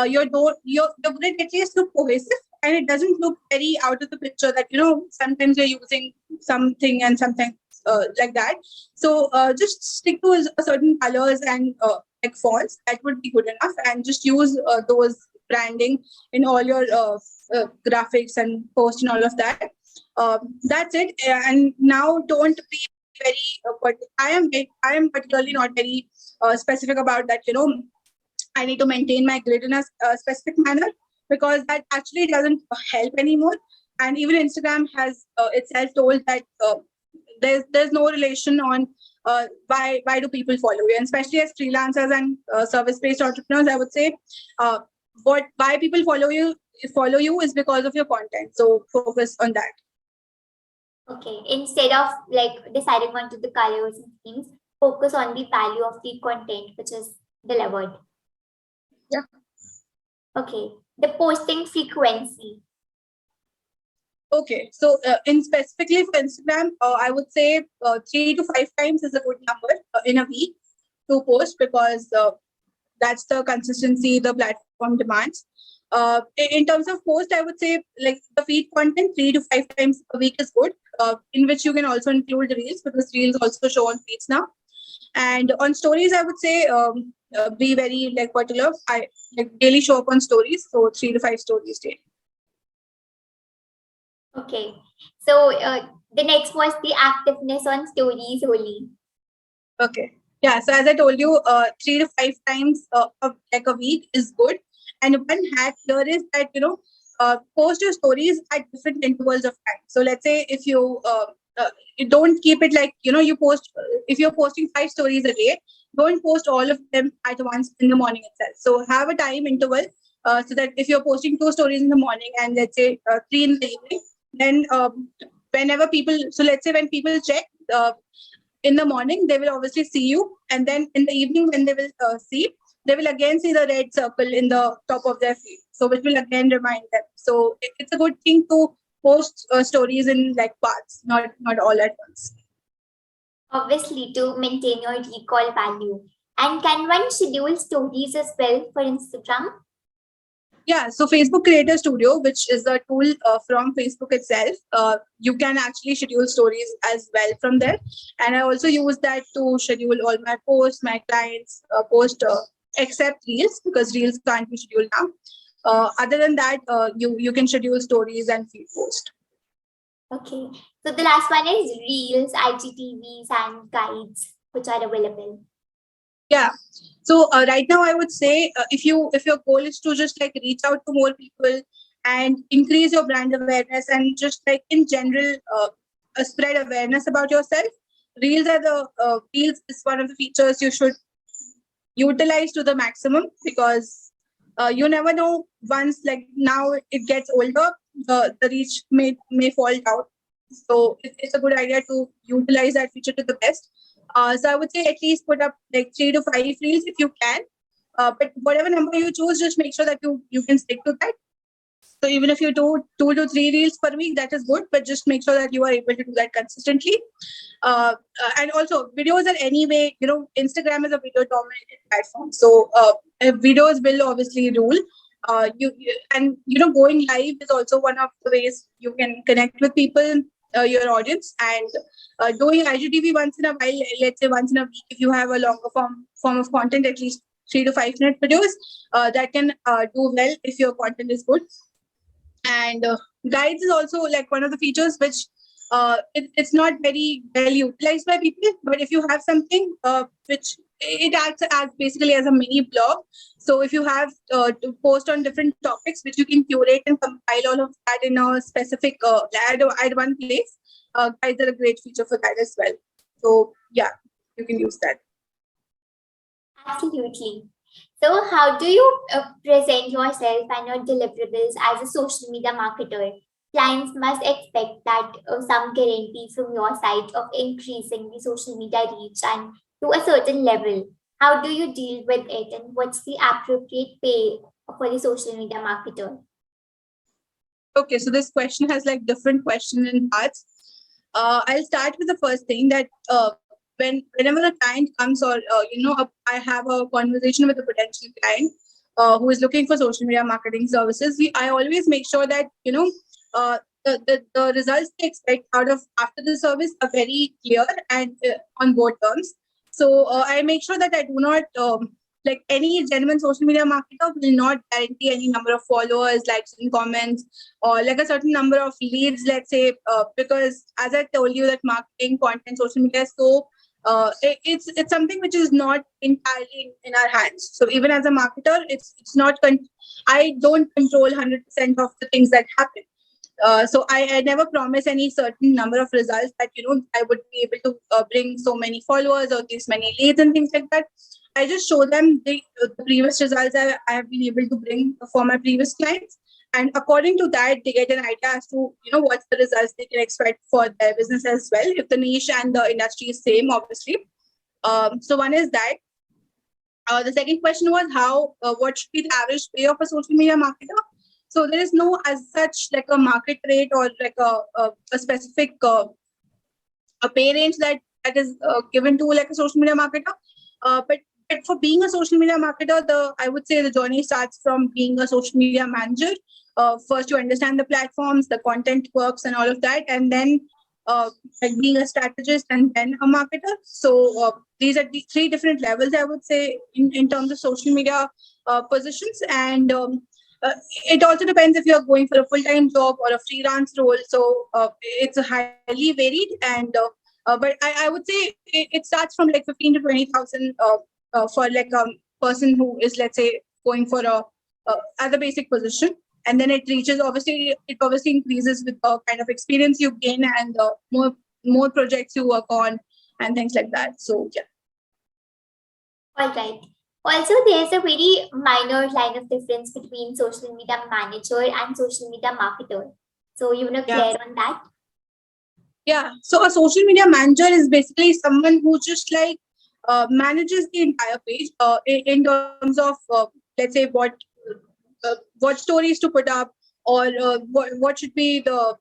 your grid at least look cohesive and it doesn't look very out of the picture, that sometimes you're using something and something like that. So just stick to a certain colors and like fonts, that would be good enough, and just use those branding in all your graphics and post and all of that. That's it. And now don't be very but I am particularly not very specific about that. I need to maintain my grid in a specific manner, because that actually doesn't help anymore. And even Instagram has itself told that there's no relation on why do people follow you, and especially as freelancers and service-based entrepreneurs, I would say why people follow you is because of your content. So focus on that. Okay. Instead of like deciding onto the colors and themes, focus on the value of the content which is delivered. Yeah. Okay. The posting frequency. Okay, so in specifically for Instagram, I would say 3 to 5 times is a good number in a week to post, because that's the consistency the platform demands. In terms of post, I would say like the feed content 3 to 5 times a week is good, in which you can also include reels, because reels also show on feeds now. And on stories, I would say be very like particular. I like daily show up on stories, so 3 to 5 stories daily. Okay. So the next was the activeness on stories only. Okay. Yeah. So as I told you, 3 to 5 times like a week is good. And one hack here is that post your stories at different intervals of time. So let's say if you don't keep it like you post, if you're posting 5 stories a day, don't post all of them at once in the morning itself. So have a time interval, so that if you're posting 2 stories in the morning and let's say 3 in the evening, then whenever people, so let's say when people check. In the morning, they will obviously see you, and then in the evening, when they will they will again see the red circle in the top of their feed, so which will again remind them. So it's a good thing to post stories in like parts, not all at once. Obviously, to maintain your recall value. And can one schedule stories as well for Instagram? Yeah, so Facebook Creator Studio, which is a tool from Facebook itself, you can actually schedule stories as well from there. And I also use that to schedule all my posts, my clients post, except Reels, because Reels can't be scheduled now. Other than that, you can schedule stories and feed post. Okay. So the last one is Reels, IGTVs, and guides, which are available. Yeah. So right now, I would say if your goal is to just like reach out to more people and increase your brand awareness and just like in general spread awareness about yourself, Reels is one of the features you should utilize to the maximum, because you never know, once like now it gets older, the reach may fall down. So it's a good idea to utilize that feature to the best. So I would say at least put up like 3 to 5 reels if you can. But whatever number you choose, just make sure that you can stick to that. So even if you do 2 to 3 reels per week, that is good, but just make sure that you are able to do that consistently. And also videos are anyway, Instagram is a video dominated platform. So videos will obviously rule. Going live is also one of the ways you can connect with people, your audience, and doing IGTV once in a while, let's say once in a week, if you have a longer form of content, at least 3 to 5 minute videos, that can do well if your content is good. And guides is also like one of the features which it's not very well utilized by people, but if you have something which it acts as basically as a mini blog. So if you have to post on different topics which you can curate and compile all of that in a specific at one place, guides are a great feature for that as well. So yeah, you can use that. Absolutely. So how do you present yourself and your deliverables as a social media marketer? Clients must expect that some guarantee from your side of increasing the social media reach and to a certain level. How do you deal with it, and what's the appropriate pay for the social media marketer? Okay, so this question has like different questions in parts. I'll start with the first thing that whenever a client comes, or I have a conversation with a potential client who is looking for social media marketing services, I always make sure that the results they expect out of after the service are very clear and on both terms. So I make sure that I do not like any genuine social media marketer will not guarantee any number of followers, likes, and comments, or like a certain number of leads, let's say, because as I told you that marketing, content, social media is so it's something which is not entirely in our hands. So even as a marketer, it's not I don't control 100% of the things that happen. So I never promise any certain number of results that I would be able to bring so many followers or this many leads and things like that. I just show them the previous results I have been able to bring for my previous clients, and according to that, they get an idea as to what's the results they can expect for their business as well. If the niche and the industry is same, obviously. So one is that. The second question was what should be the average pay of a social media marketer? So there is no as such like a market rate or like a specific a pay range that is given to like a social media marketer. But but for being a social media marketer, I would say the journey starts from being a social media manager. First, you understand the platforms, the content works, and all of that, and then like being a strategist and then a marketer. So these are the three different levels, I would say, in terms of social media positions. And it also depends if you're going for a full-time job or a freelance role. So it's a highly varied. And but I would say it starts from like 15 to 20,000 for like a person who is, let's say, going for a other basic position. And then it reaches, obviously increases with the kind of experience you gain and more projects you work on and things like that. So yeah. All right. Also, there's a very minor line of difference between social media manager and social media marketer. So you want to clear on that? Yeah. So a social media manager is basically someone who just like manages the entire page in terms of let's say what stories to put up, or what should be the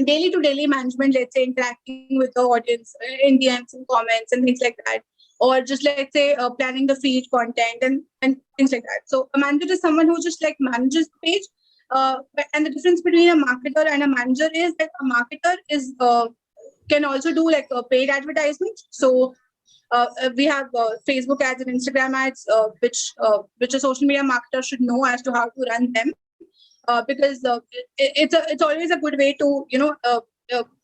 daily to daily management, let's say interacting with the audience in DMs and comments and things like that, or just let's say planning the feed content and things like that. So a manager is someone who just like manages the page. And the difference between a marketer and a manager is that a marketer is can also do like a paid advertisement. So we have Facebook ads and Instagram ads, which a social media marketer should know as to how to run them, because it's always a good way to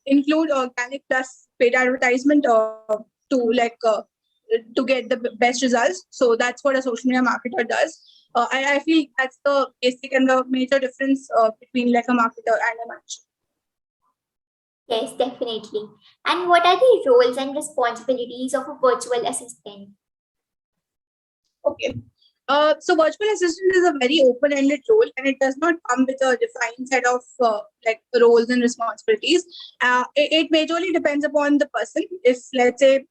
include organic plus paid advertisement to like to get the best results. So that's what a social media marketer does. I feel that's the basic and the major difference between like a marketer and a manager. Yes, definitely. And what are the roles and responsibilities of a virtual assistant? Okay. So virtual assistant is a very open-ended role, and it does not come with a defined set of like roles and responsibilities. It majorly depends upon the person. If let's say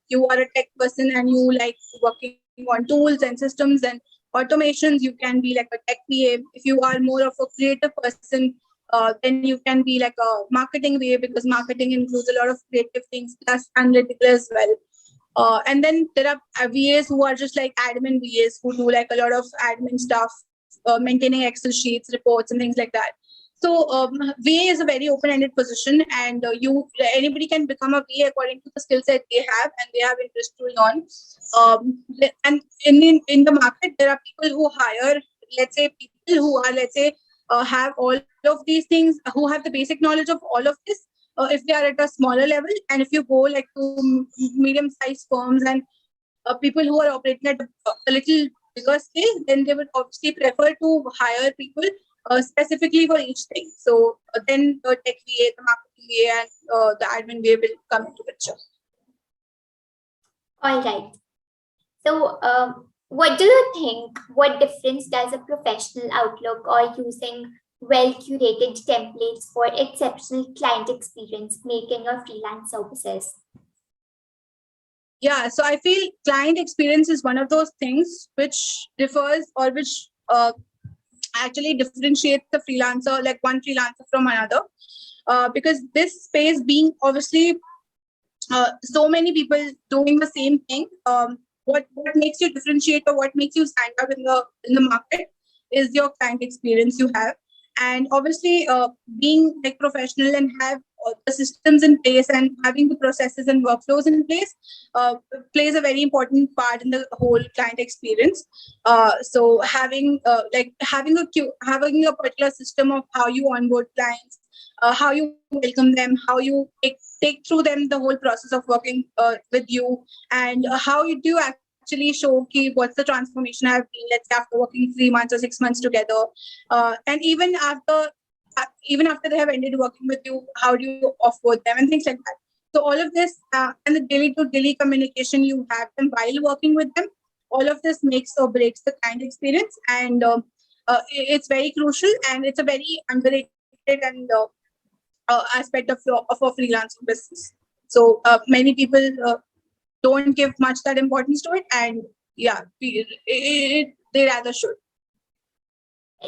you are a tech person and you like working on tools and systems and automations, you can be like a tech PA. If you are more of a creative person, then you can be like a marketing VA, because marketing includes a lot of creative things plus analytical as well. And then there are VAs who are just like admin VAs who do like a lot of admin stuff, maintaining Excel sheets, reports, and things like that. So VA is a very open-ended position, and anybody can become a VA according to the skill set they have and they have interest to learn. And in the market, there are people who hire, let's say, people who are, let's say, have all of these things, who have the basic knowledge of all of this. If they are at a smaller level, and if you go like to medium-sized firms and people who are operating at a little bigger scale, then they would obviously prefer to hire people specifically for each thing. So then the tech VA, the marketing VA, and the admin VA will come into picture. All right. So, what do you think? What difference does a professional outlook or using well-curated templates for exceptional client experience make in your freelance services? Yeah, so I feel client experience is one of those things which differs, or which actually differentiates the freelancer, like one freelancer from another, because this space being obviously so many people doing the same thing. What makes you differentiate, or what makes you stand out in the market, is your client experience you have. And obviously being like professional and have the systems in place and having the processes and workflows in place plays a very important part in the whole client experience. So having having a particular system of how you onboard clients, how you welcome them, how you take through them the whole process of working with you, and how you do actually show what's the transformation I've been, let's say, after working 3 months or 6 months together, and even after they have ended working with you, how do you offboard them and things like that. So all of this and the daily to daily communication you have them while working with them, all of this makes or breaks the client experience, and it's very crucial, and it's a very underrated and aspect of a freelancing business. So many people don't give much that importance to it, and yeah, they rather should.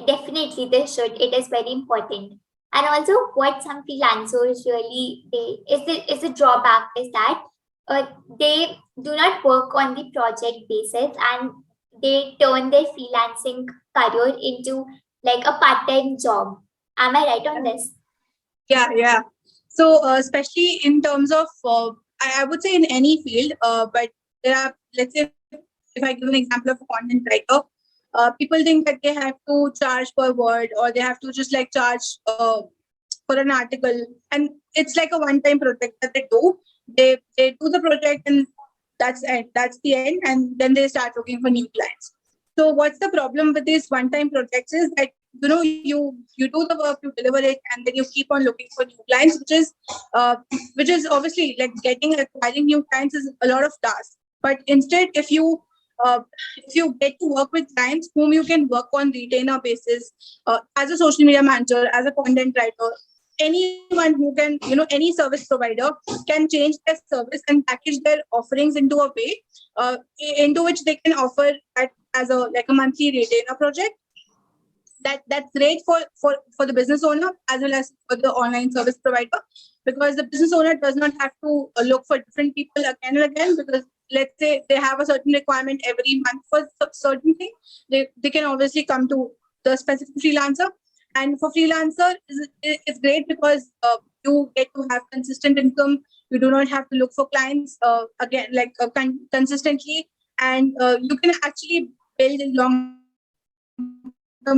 Definitely, they should. It is very important. And also, what some freelancers really is the drawback is that they do not work on the project basis, and they turn their freelancing career into like a part-time job. Am I right on this? Yeah. So especially in terms of, I would say in any field, but there are, let's say, if I give an example of a content writer, people think that they have to charge per word, or they have to just like charge for an article, and it's like a one-time project that they do. They do the project, and that's it. That's the end, and then they start looking for new clients. So what's the problem with these one-time projects is that you do the work, you deliver it, and then you keep on looking for new clients, which is obviously like acquiring new clients is a lot of tasks. But instead, if you get to work with clients whom you can work on retainer basis, as a social media manager, as a content writer, anyone who can, any service provider can change their service and package their offerings into a way into which they can offer that as a monthly retainer project. That's great for the business owner as well as for the online service provider, because the business owner does not have to look for different people again and again, because let's say they have a certain requirement every month for certain thing, they can obviously come to the specific freelancer. And for freelancer, it's great because you get to have consistent income. You do not have to look for clients again like consistently, and you can actually build long-term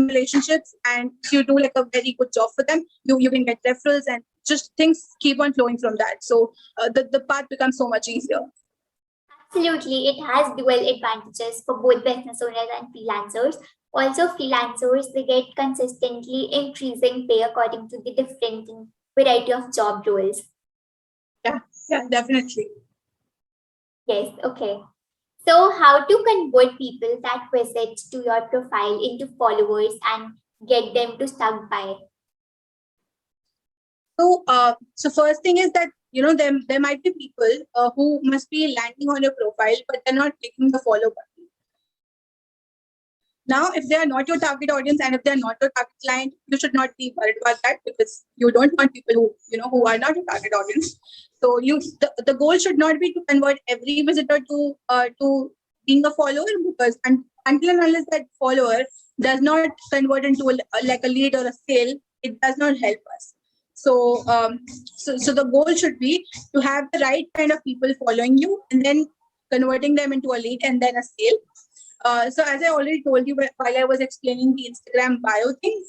relationships. And if you do like a very good job for them, you can get referrals, and just things keep on flowing from that. So the path becomes so much easier. Absolutely, it has dual advantages for both business owners and freelancers. Also, freelancers they get consistently increasing pay according to the different variety of job roles. Yeah, definitely. Yes, okay. So, how to convert people that visit to your profile into followers and get them to stuck by? So first thing is that there might be people who must be landing on your profile, but they're not clicking the follow button. Now, if they are not your target audience and if they are not your target client, you should not be worried about that, because you don't want people who are not your target audience. So the goal should not be to convert every visitor to being a follower, because until and unless that follower does not convert into like a lead or a sale, it does not help us. So so the goal should be to have the right kind of people following you, and then converting them into a lead and then a sale. So as I already told you while I was explaining the Instagram bio thing,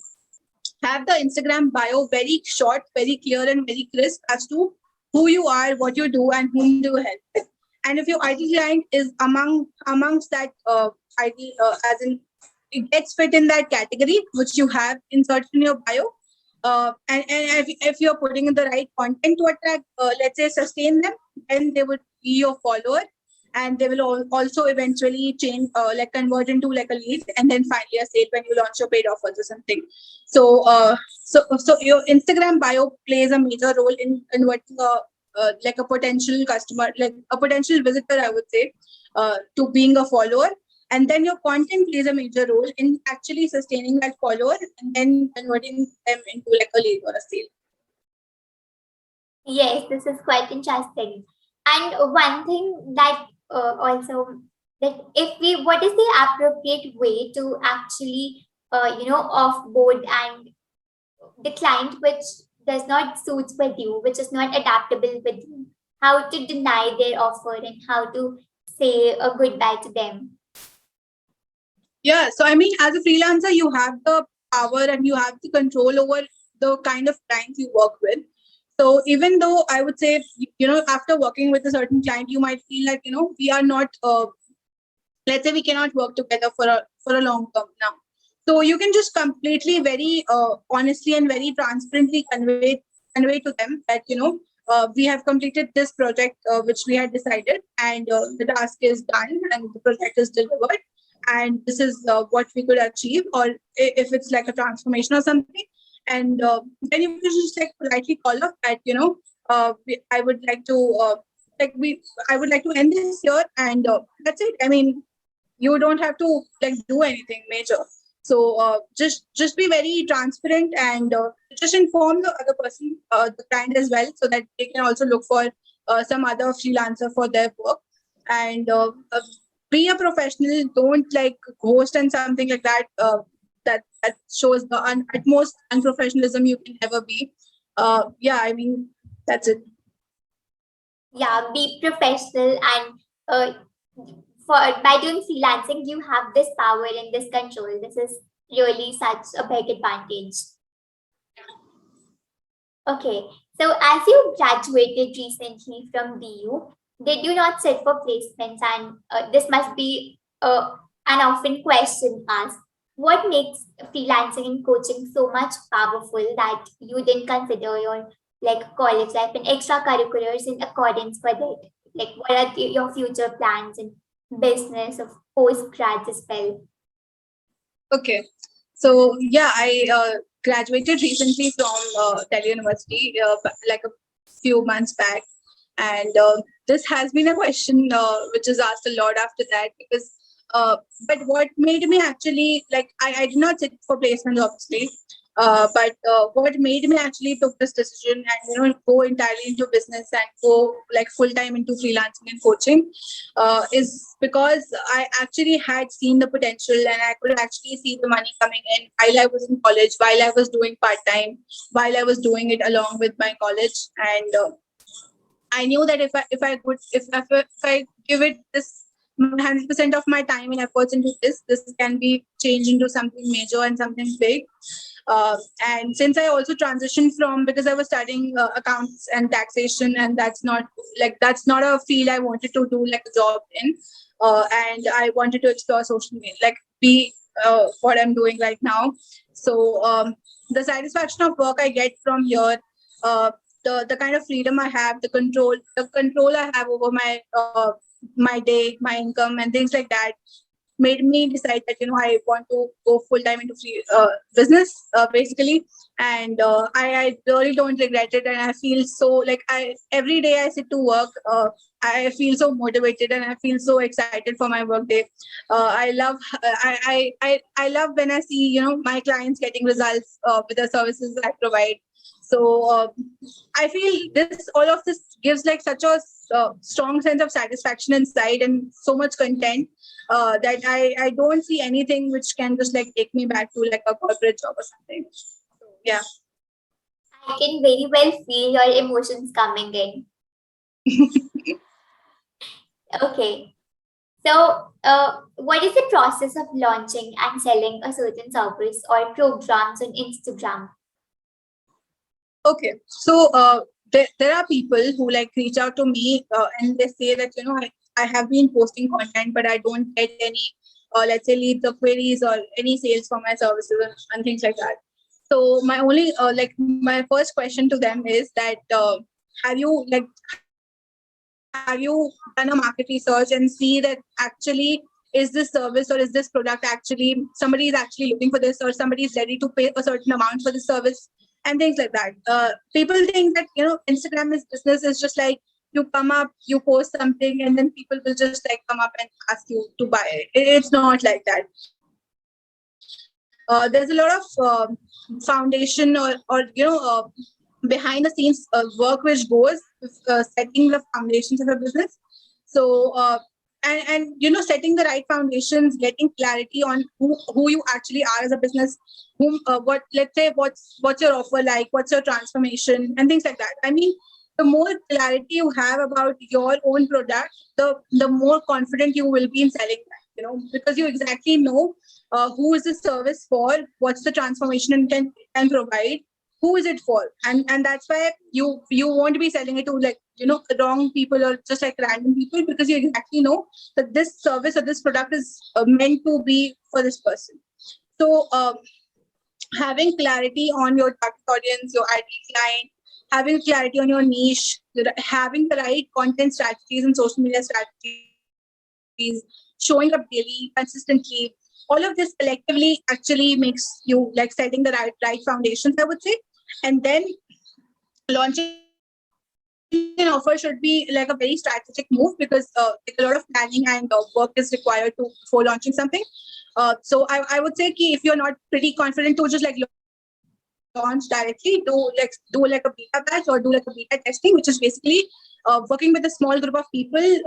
have the Instagram bio very short, very clear, and very crisp as to who you are, what you do, and whom do you help with. And if your IT client is amongst that IT, as in it gets fit in that category which you have inserted in your bio, and if you're putting in the right content to attract, let's say, sustain them, then they would be your follower, and they will also eventually change, like convert into like a lead, and then finally a sale when you launch your paid offers or something. So your Instagram bio plays a major role in converting like a potential customer, like a potential visitor, I would say, to being a follower. And then your content plays a major role in actually sustaining that follower and then converting them into like a lead or a sale. Yes, this is quite interesting. And one thing that also that if we what is the appropriate way to actually offboard and the client which does not suits with you, which is not adaptable with you, how to deny their offer and how to say a goodbye to them. Yeah, so I mean, as a freelancer, you have the power and you have the control over the kind of clients you work with. So even though I would say, after working with a certain client, you might feel like, we are not, let's say we cannot work together for a long term now. So you can just completely, very honestly and very transparently convey to them that, we have completed this project which we had decided, and the task is done and the project is delivered, and this is what we could achieve, or if it's like a transformation or something. And then you can just like politely call up that, I would like to I would like to end this here, and that's it. I mean, you don't have to like do anything major. So just be very transparent, and just inform the other person, the client as well, so that they can also look for some other freelancer for their work. And be a professional. Don't like ghost and something like that. That shows the utmost unprofessionalism you can ever be. Yeah, I mean, that's it. Yeah, be professional, and for by doing freelancing, you have this power and this control. This is really such a big advantage. Okay, so as you graduated recently from BU, did you not sit for placements? And this must be an often question asked. What makes freelancing and coaching so much powerful that you didn't consider your like college life and extracurriculars in accordance with it? Like, what are your future plans and business of post grad as well? Okay. So yeah, I graduated recently from Delhi University, like a few months back, and this has been a question which is asked a lot after that because. But what made me actually like I did not sit for placement obviously, but what made me actually took this decision and go entirely into business and go like full time into freelancing and coaching is because I actually had seen the potential and I could actually see the money coming in while I was in college, while I was doing part time, while I was doing it along with my college, and I knew that if I give it this 100% of my time and efforts into this can be changed into something major and something big. And since I also transitioned from because I was studying accounts and taxation, and that's not a field I wanted to do like a job in, and I wanted to explore social media, like be what I'm doing right now. So the satisfaction of work I get from here. The kind of freedom I have, the control I have over my day, my income, and things like that, made me decide that I want to go full time into business basically, and I really don't regret it, and I feel so like I every day I sit to work. I feel so motivated and I feel so excited for my work day. I love I love when I see my clients getting results with the services I provide. So I feel all of this gives like such a strong sense of satisfaction inside and so much content that I don't see anything which can just like take me back to like a corporate job or something. So, yeah. I can very well feel your emotions coming in. Okay. So, what is the process of launching and selling a certain service or programs on Instagram? Okay. So there are people who like reach out to me and they say that I have been posting content but I don't get any let's say leads or queries or any sales for my services and things like that. So my only my first question to them is that have you like have you done a market research and see that actually is this service or is this product actually somebody is actually looking for this or somebody is ready to pay a certain amount for this service and things like that. People think that Instagram is business is just like you come up, you post something, and then people will just like come up and ask you to buy it. It's not like that. There's a lot of foundation or behind the scenes work which goes with setting the foundations of a business. So and setting the right foundations, getting clarity on who you actually are as a business, whom what let's say what's your offer like, what's your transformation and things like that. I mean, the more clarity you have about your own product, the more confident you will be in selling that, because you exactly know who is the service for, what's the transformation and can provide, who is it for, and that's why you won't be selling it to like the wrong people or just like random people, because you exactly know that this service or this product is meant to be for this person. So having clarity on your target audience, your ideal client, having clarity on your niche, having the right content strategies and social media strategies, showing up daily, consistently, all of this collectively actually makes you like setting the right foundations, I would say. And then launching an offer should be like a very strategic move, because like a lot of planning and work is required to before launching something. So I would say if you're not pretty confident to just like launch directly, do like a beta batch or do like a beta testing, which is basically working with a small group of people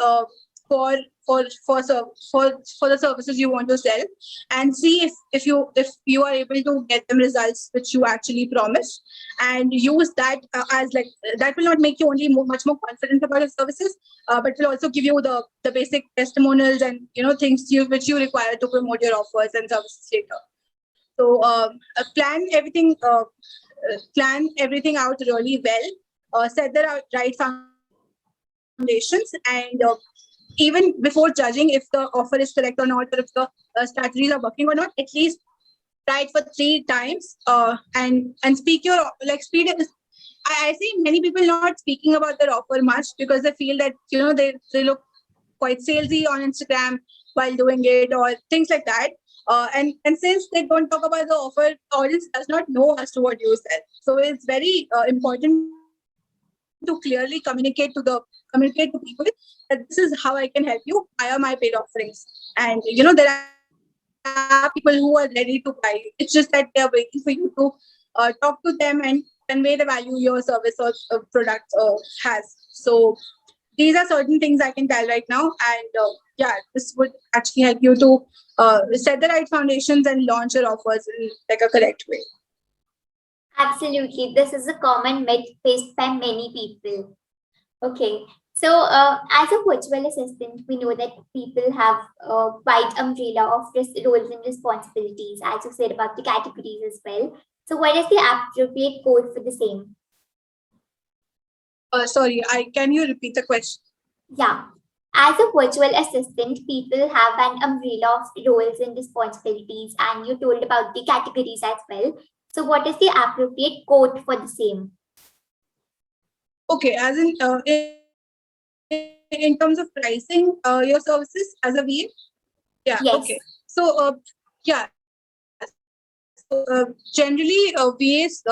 for for the services you want to sell, and see if you are able to get them results which you actually promised, and use that as like that will not make you only much more confident about your services, but will also give you the basic testimonials and things which you require to promote your offers and services later. So plan everything out really well, set the right foundations, and even before judging if the offer is correct or not, or if the strategies are working or not, at least try it for 3 times, and speak your speed. I see many people not speaking about their offer much because they feel that they look quite salesy on Instagram while doing it or things like that. And since they don't talk about the offer, the audience does not know as to what you sell. So it's very important to clearly communicate to people that this is how I can help you via my paid offerings. And there are people who are ready to buy. It's just that they are waiting for you to talk to them and convey the value your service or product has. So these are certain things I can tell right now, and this would actually help you to set the right foundations and launch your offers in like a correct way. Absolutely. This is a common myth faced by many people. Okay. So, as a virtual assistant, we know that people have a wide umbrella of roles and responsibilities, as you said about the categories as well. So, what is the appropriate code for the same? Sorry, can you repeat the question? Yeah. As a virtual assistant, people have an umbrella of roles and responsibilities, and you told about the categories as well. So, what is the appropriate code for the same? Okay, as in terms of pricing your services as a VA? Yeah, Yes. okay. So, generally, VAs,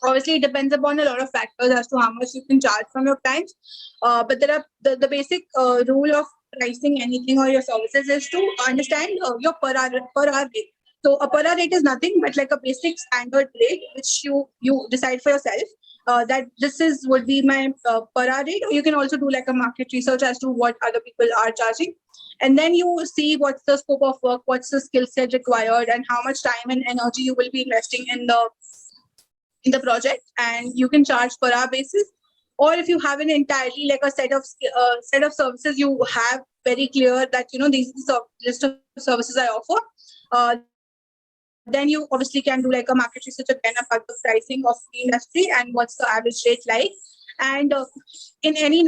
obviously, it depends upon a lot of factors as to how much you can charge from your clients. But there are the basic rule of pricing anything or your services is to understand your per hour rate. So a per hour rate is nothing but like a basic standard rate which you decide for yourself. That this would be my per hour rate, or you can also do like a market research as to what other people are charging, and then you see what's the scope of work, what's the skill set required, and how much time and energy you will be investing in the project, and you can charge per hour basis. Or if you have an entirely like a set of services, you have very clear that these is the list of services I offer. Then you obviously can do like a market research again about the pricing of the industry and what's the average rate like. And in any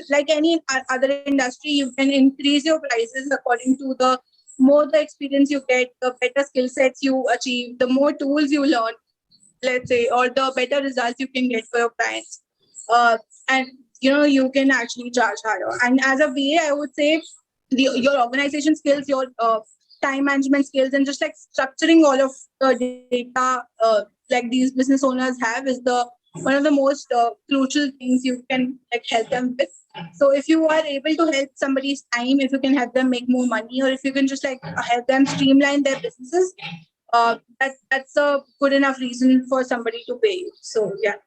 other industry, you can increase your prices according to the more the experience you get, the better skill sets you achieve, the more tools you learn, let's say, or the better results you can get for your clients. And you can actually charge higher. And as a VA, I would say your organization skills, your time management skills, and just like structuring all of the data like these business owners have is the one of the most crucial things you can like help them with. So if you are able to help somebody's time, if you can help them make more money, or if you can just like help them streamline their businesses, that's a good enough reason for somebody to pay you. So yeah.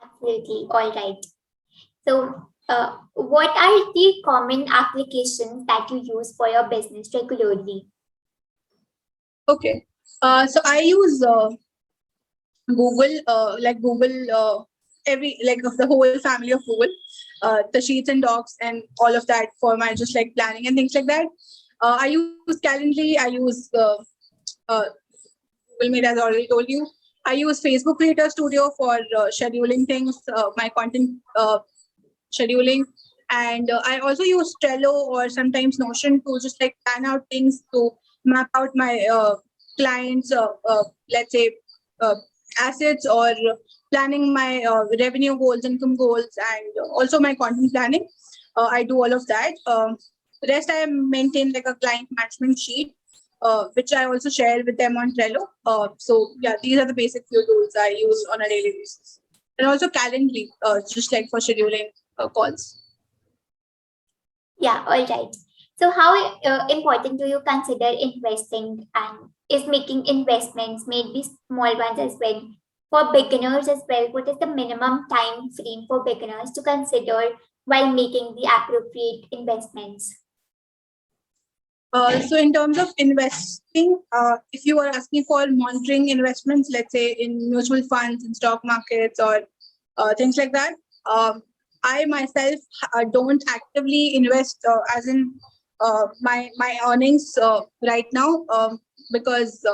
Absolutely. All right. So, what are the common applications that you use for your business regularly? Okay. So I use Google, every like of the whole family of Google, the Sheets and Docs and all of that for my just like planning and things like that. I use Calendly. I use Google Meet, as I already told you. I use Facebook Creator Studio for scheduling things, my content scheduling. And I also use Trello or sometimes Notion to just like plan out things, to map out my clients, let's say, assets, or planning my revenue goals, income goals, and also my content planning. I do all of that. Rest, I maintain like a client management sheet, which I also share with them on Trello. So yeah, these are the basic few tools I use on a daily basis. And also Calendly, just like for scheduling calls. Yeah, all right. So, how important do you consider investing and is making investments, maybe small ones as well. For beginners as well, what is the minimum time frame for beginners to consider while making the appropriate investments? So in terms of investing, if you are asking for monitoring investments, let's say in mutual funds, in stock markets, or things like that, I myself don't actively invest, as in my earnings right now, because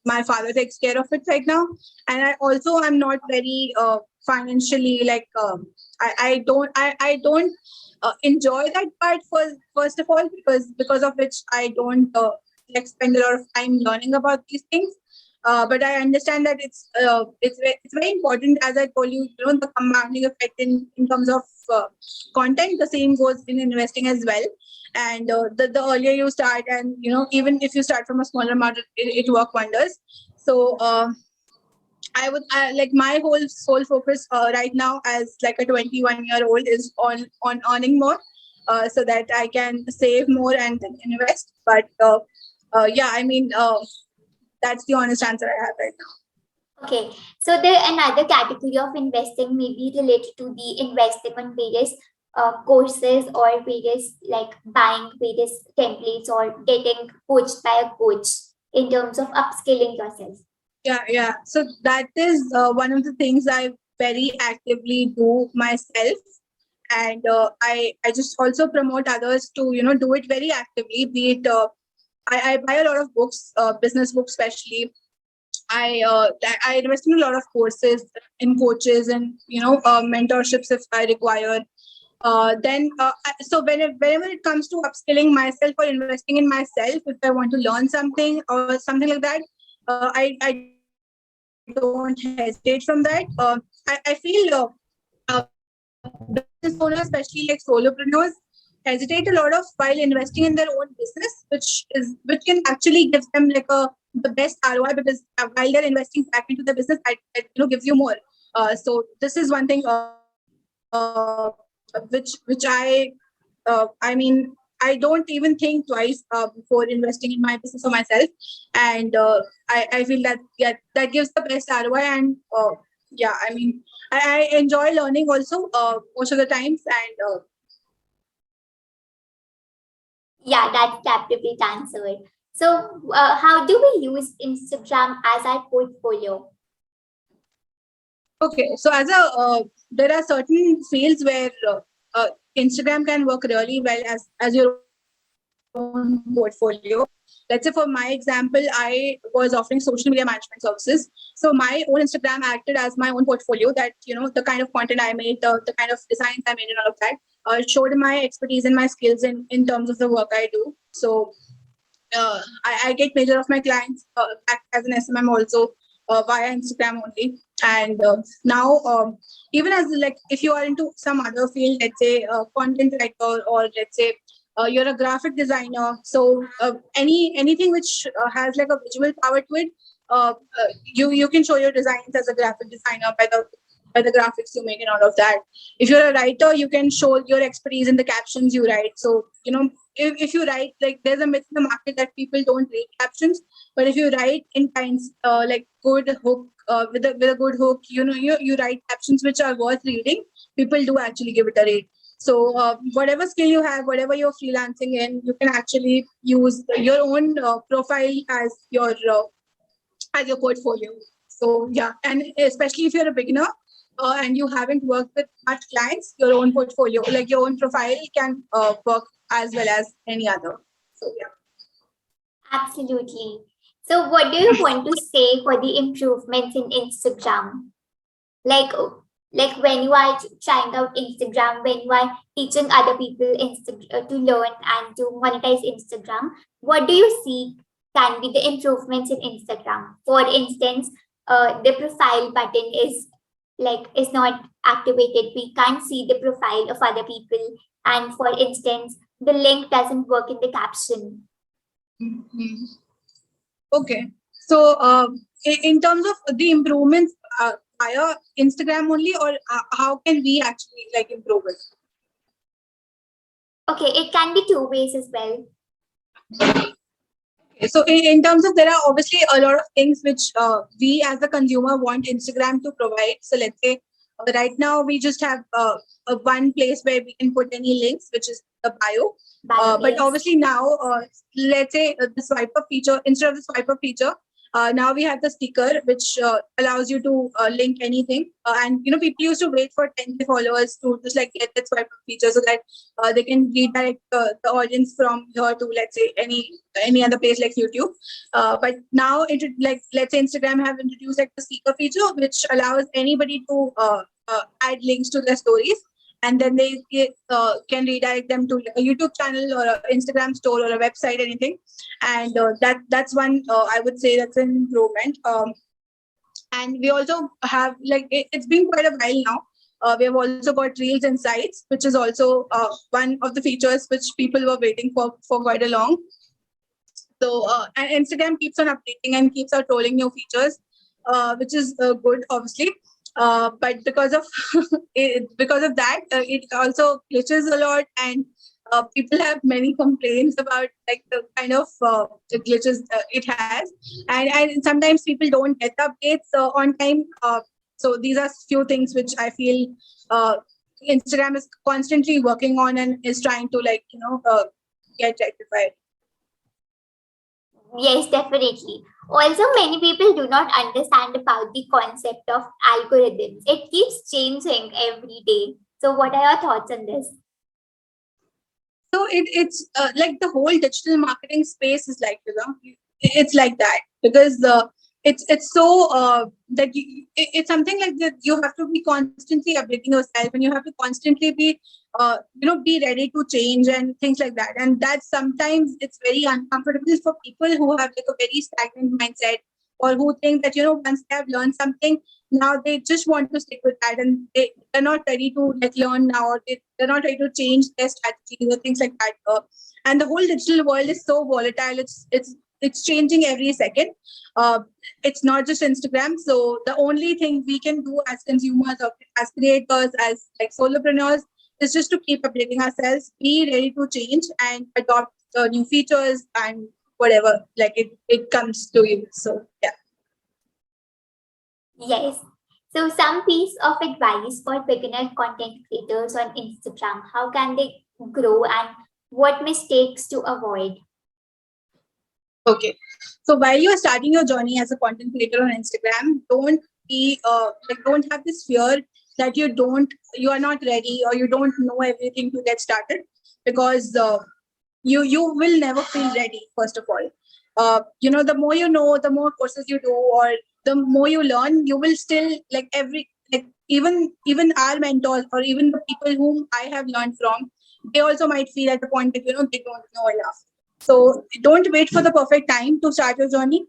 my father takes care of it right now, and I also am not very financially like I don't enjoy that part first of all, because of which I don't like spend a lot of time learning about these things. But I understand that it's very important, as I told you, the compounding effect in terms of content. The same goes in investing as well. And the earlier you start, and even if you start from a smaller amount, it work wonders. So like my whole sole focus right now as like a 21-year-old is on earning more, so that I can save more and then invest. But yeah, I mean, that's the honest answer I have right now. Okay, so the another category of investing may be related to the investing on various courses, or various like buying various templates or getting coached by a coach in terms of upskilling yourself. Yeah. So that is one of the things I very actively do myself, and I just also promote others to do it very actively. Be it I buy a lot of books, business books especially. I invest in a lot of courses, in coaches, and mentorships if I require. Then so whenever it comes to upskilling myself or investing in myself, if I want to learn something or something like that, I don't hesitate from that. I feel business owners, especially like solopreneurs, hesitate a lot of while investing in their own business, which can actually give them like the best ROI, because while they're investing back into the business, it gives you more. So this is one thing which I mean, I don't even think twice before investing in my business or myself, and I feel that that gives the best ROI. And yeah, I mean, I enjoy learning also most of the times, and Yeah, that's the appropriate answer. So, how do we use Instagram as our portfolio? okay. So there are certain fields where Instagram can work really well as your own portfolio. Let's say for my example, I was offering social media management services. So my own Instagram acted as my own portfolio, that, the kind of content I made, the kind of designs I made and all of that, showed my expertise and my skills in terms of the work I do. So I get major of my clients act as an SMM also via Instagram only. And now, even as like if you are into some other field, let's say content writer, or let's say you're a graphic designer, so anything which has like a visual power to it, you can show your designs as a graphic designer by the graphics you make and all of that. If you're a writer, you can show your expertise in the captions you write. So if you write, like, there's a myth in the market that people don't read captions, but if you write in kinds like good hook, with a good hook, you write captions which are worth reading, people do actually give it a read. So whatever skill you have, whatever you're freelancing in, you can actually use your own profile as your portfolio. So yeah, and especially if you're a beginner and you haven't worked with much clients, your own portfolio, like your own profile, can work as well as any other. So yeah. Absolutely. So, what do you want to say for the improvements in Instagram? Like, when you are trying out Instagram, when you are teaching other people to learn and to monetize Instagram, what do you see can be the improvements in Instagram? For instance, the profile button is not activated. We can't see the profile of other people, and for instance, the link doesn't work in the caption. Mhm. Okay. So in terms of the improvements via Instagram only, or how can we actually like improve it? Okay, it can be two ways as well. So in terms of, there are obviously a lot of things which we as a consumer want Instagram to provide. So let's say right now we just have one place where we can put any links, which is the bio. But Yes. obviously now, let's say the swipe up feature, instead of the swipe up feature, now we have the sticker, which allows you to link anything. And people used to wait for 10K followers to just like get that swipe up feature, so that they can redirect the audience from here to, let's say, any other place like YouTube. But now like, let's say Instagram have introduced like the sticker feature, which allows anybody to add links to their stories, and then they can redirect them to like a YouTube channel or an Instagram store or a website, anything. And that's one, I would say, that's an improvement. And we also have, like, it's been quite a while now. We have also got Reels Insights, which is also one of the features which people were waiting for quite a long. So and Instagram keeps on updating and keeps on rolling new features, which is good, obviously. But because of because of that, it also glitches a lot, and people have many complaints about like the kind of the glitches it has, and sometimes people don't get the updates on time. So these are few things which I feel Instagram is constantly working on and is trying to, like, get rectified. Yes, definitely. Also, many people do not understand about the concept of algorithms. It keeps changing every day. So, what are your thoughts on this? So it's like the whole digital marketing space is like, it's like that, because it's so that it's something like that. You have to be constantly updating yourself, and you have to constantly be be ready to change and things like that. And that sometimes it's very uncomfortable for people who have like a very stagnant mindset, or who think that once they have learned something, now they just want to stick with that, and they're not ready to like learn now, or they're not ready to change their strategies or things like that. And the whole digital world is so volatile. It's changing every second. uh, it's not just Instagram. So the only thing we can do as consumers, or as creators, as like solopreneurs, is just to keep updating ourselves, be ready to change and adopt new features and whatever like it comes to you. So yeah. Yes. So, some piece of advice for beginner content creators on Instagram: how can they grow and what mistakes to avoid? Okay. So while you are starting your journey as a content creator on Instagram, don't be don't have this fear that you are not ready, or you don't know everything to get started, because you will never feel ready. First of all, the more you know, the more courses you do, or the more you learn, you will still like even our mentors, or even the people whom I have learned from, they also might feel at the point that they don't know enough. So don't wait for the perfect time to start your journey.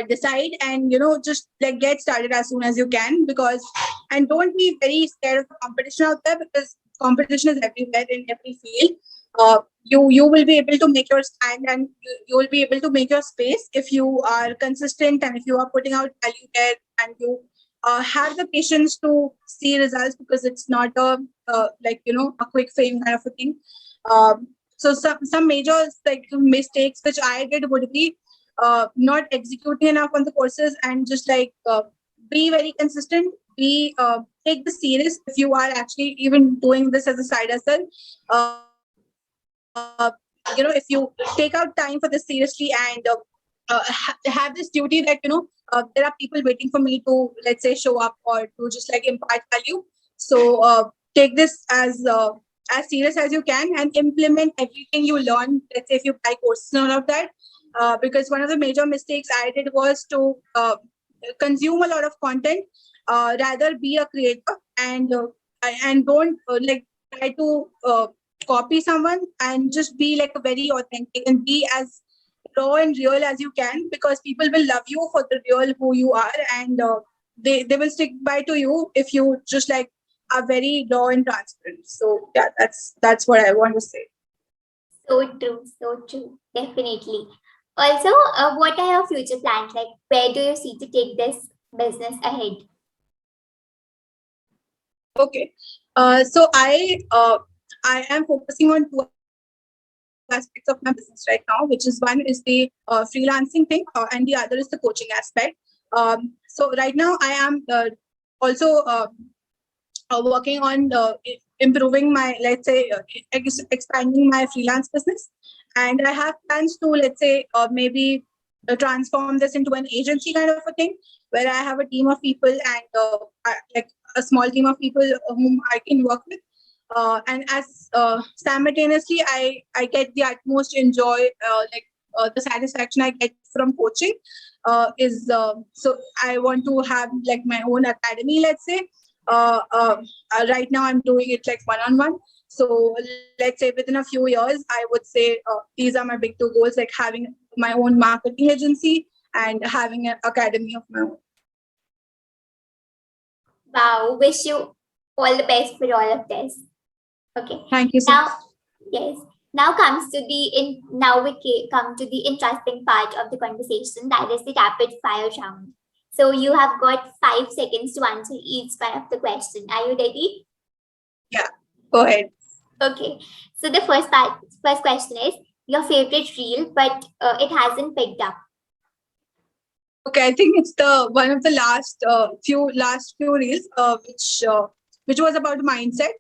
Decide and just like get started as soon as you can, because and don't be very scared of the competition out there, because competition is everywhere in every field. You will be able to make your stand, and you will be able to make your space if you are consistent, and if you are putting out value there, and you have the patience to see results, because it's not a quick fame kind of a thing. So some major like mistakes which I did would be not executing enough on the courses, and just like be very consistent, be take this serious if you are actually even doing this as a side hustle. If you take out time for this seriously, and have this duty that there are people waiting for me to, let's say, show up or to just like impart value. So take this as serious as you can, and implement everything you learn. Let's say if you buy courses and all of that, because one of the major mistakes I did was to consume a lot of content, rather be a creator, and don't like try to copy someone, and just be like a very authentic, and be as raw and real as you can, because people will love you for the real who you are, and they will stick by to you if you just like are very raw and transparent. So yeah, that's what I want to say. So true, definitely. Also, what are your future plans? Like, where do you see to take this business ahead? Okay. So I am focusing on two aspects. aspects of my business right now, which is one is the freelancing thing, and the other is the coaching aspect. So right now I am also working on improving my, let's say, expanding my freelance business, and I have plans to, let's say, maybe transform this into an agency kind of a thing, where I have a team of people and like a small team of people whom I can work with. And as simultaneously, I get the utmost enjoy, the satisfaction I get from coaching is so I want to have like my own academy, let's say. Right now I'm doing it like one-on-one. So let's say within a few years, I would say these are my big two goals, like having my own marketing agency and having an academy of my own. Wow, wish you all the best for all of this. Okay. Thank you so Now, much. yes. Now come to the interesting part of the conversation, that is the rapid fire round. So you have got 5 seconds to answer each one of the question. Are you ready? Yeah, go ahead. Okay. So the first question is your favorite reel, but it hasn't picked up. Okay, I think it's the one of the last few reels, which was about mindset.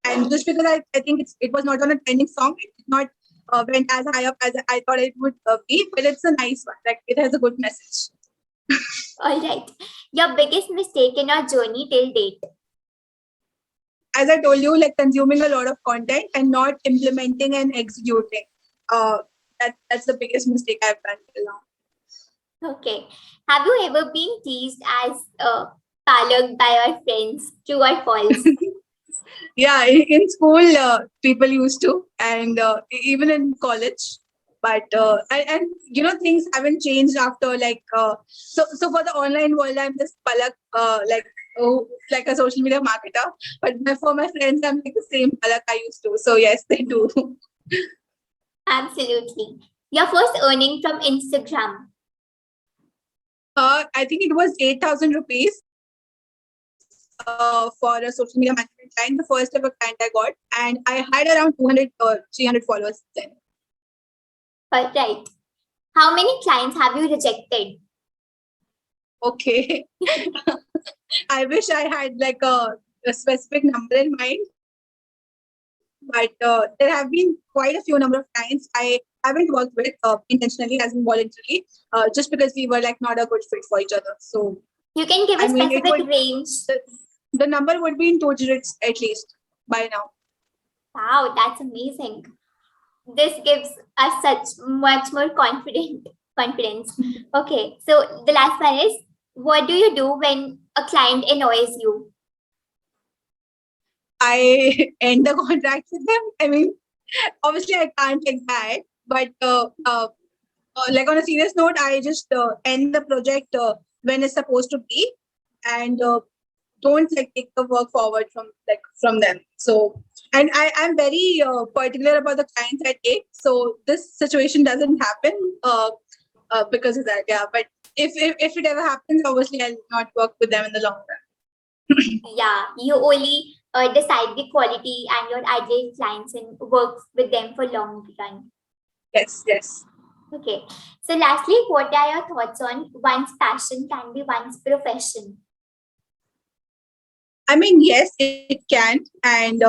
And just because I think it was not on a trending song, it did not went as high up as I thought it would be, but it's a nice one. Like it has a good message. All right. Your biggest mistake in your journey till date. As I told you, like consuming a lot of content and not implementing and executing. That's the biggest mistake I've done till now. Okay. Have you ever been teased as Palak by your friends? True or false? Yeah, in school, people used to, and even in college. But and you know, things haven't changed after like so for the online world, I'm just Palak, like a social media marketer. But for my friends, I'm like the same Palak I used to. So yes, they do. Absolutely. Your first earning from Instagram. I think it was 8,000 rupees for a social media management client, the first ever client I got, and I had around 200 or 300 followers then. All right. How many clients have you rejected? Okay. I wish I had like a specific number in mind, but there have been quite a few number of clients I haven't worked with intentionally, as in voluntarily, just because we were like not a good fit for each other. So you can give a specific range. The number would be in 2 digits at least by now. Wow, that's amazing. This gives us such much more confidence. Okay, so the last one is, what do you do when a client annoys you? I end the contract with them. I mean, obviously I can't like that, but like on a serious note, I just end the project when it's supposed to be, and don't like take the work forward from them. So, and I'm very particular about the clients I take. So this situation doesn't happen because of that. Yeah, but if it ever happens, obviously I'll not work with them in the long run. Yeah, you only decide the quality and your ideal clients and work with them for long run. Yes. Okay. So lastly, what are your thoughts on one's passion can be one's profession? I mean, yes, it can, and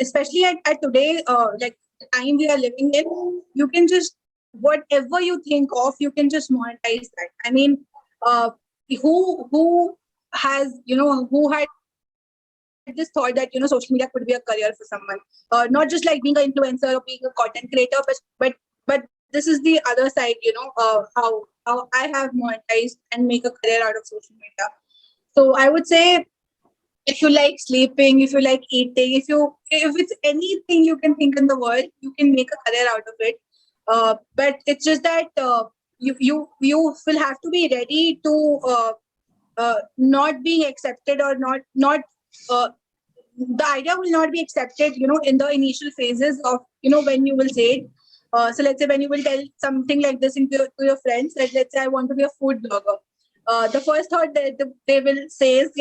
especially at today, like the time we are living in, you can just whatever you think of, you can just monetize that. I mean, who has who had this thought that social media could be a career for someone, not just like being an influencer or being a content creator, but this is the other side, how I have monetized and make a career out of social media. So I would say, if you like sleeping, if you like eating, if it's anything you can think in the world, you can make a career out of it. But it's just that you will have to be ready to not being accepted, or not the idea will not be accepted, in the initial phases of, when you will say it. So let's say when you will tell something like this to your friends, that let's say I want to be a food blogger. The first thought that they will say is,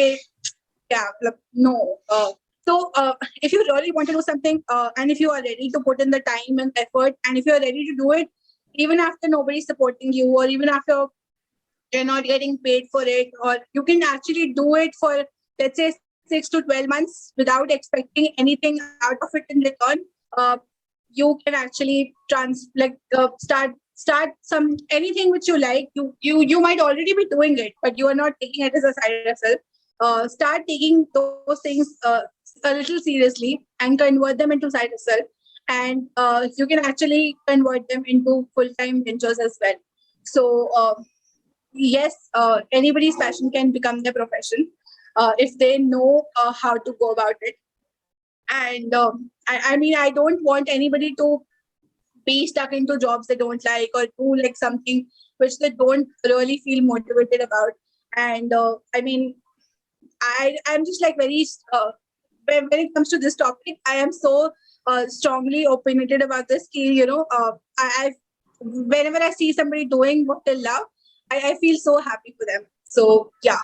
yeah, no, So if you really want to do something, and if you are ready to put in the time and effort, and if you are ready to do it, even after nobody's supporting you, or even after you're not getting paid for it, or you can actually do it for, let's say, 6 to 12 months without expecting anything out of it in return. You can actually start some anything which you like. You might already be doing it, but you are not taking it as a side hustle. Start taking those things a little seriously and convert them into side hustle, and you can actually convert them into full-time ventures as well. So yes, anybody's passion can become their profession if they know how to go about it. And I mean, I don't want anybody to be stuck into jobs they don't like, or do like something which they don't really feel motivated about. And I mean, I'm just like very when it comes to this topic, I am so strongly opinionated about this. I whenever I see somebody doing what they love, I feel so happy for them. So yeah.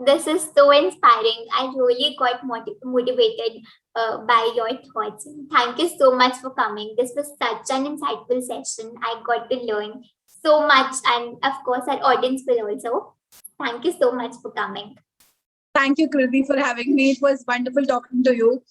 This is so inspiring. I really got motivated by your thoughts. Thank you so much for coming. This was such an insightful session. I got to learn so much, and of course, our audience will also. Thank you so much for coming. Thank you, Kriti, for having me. It was wonderful talking to you.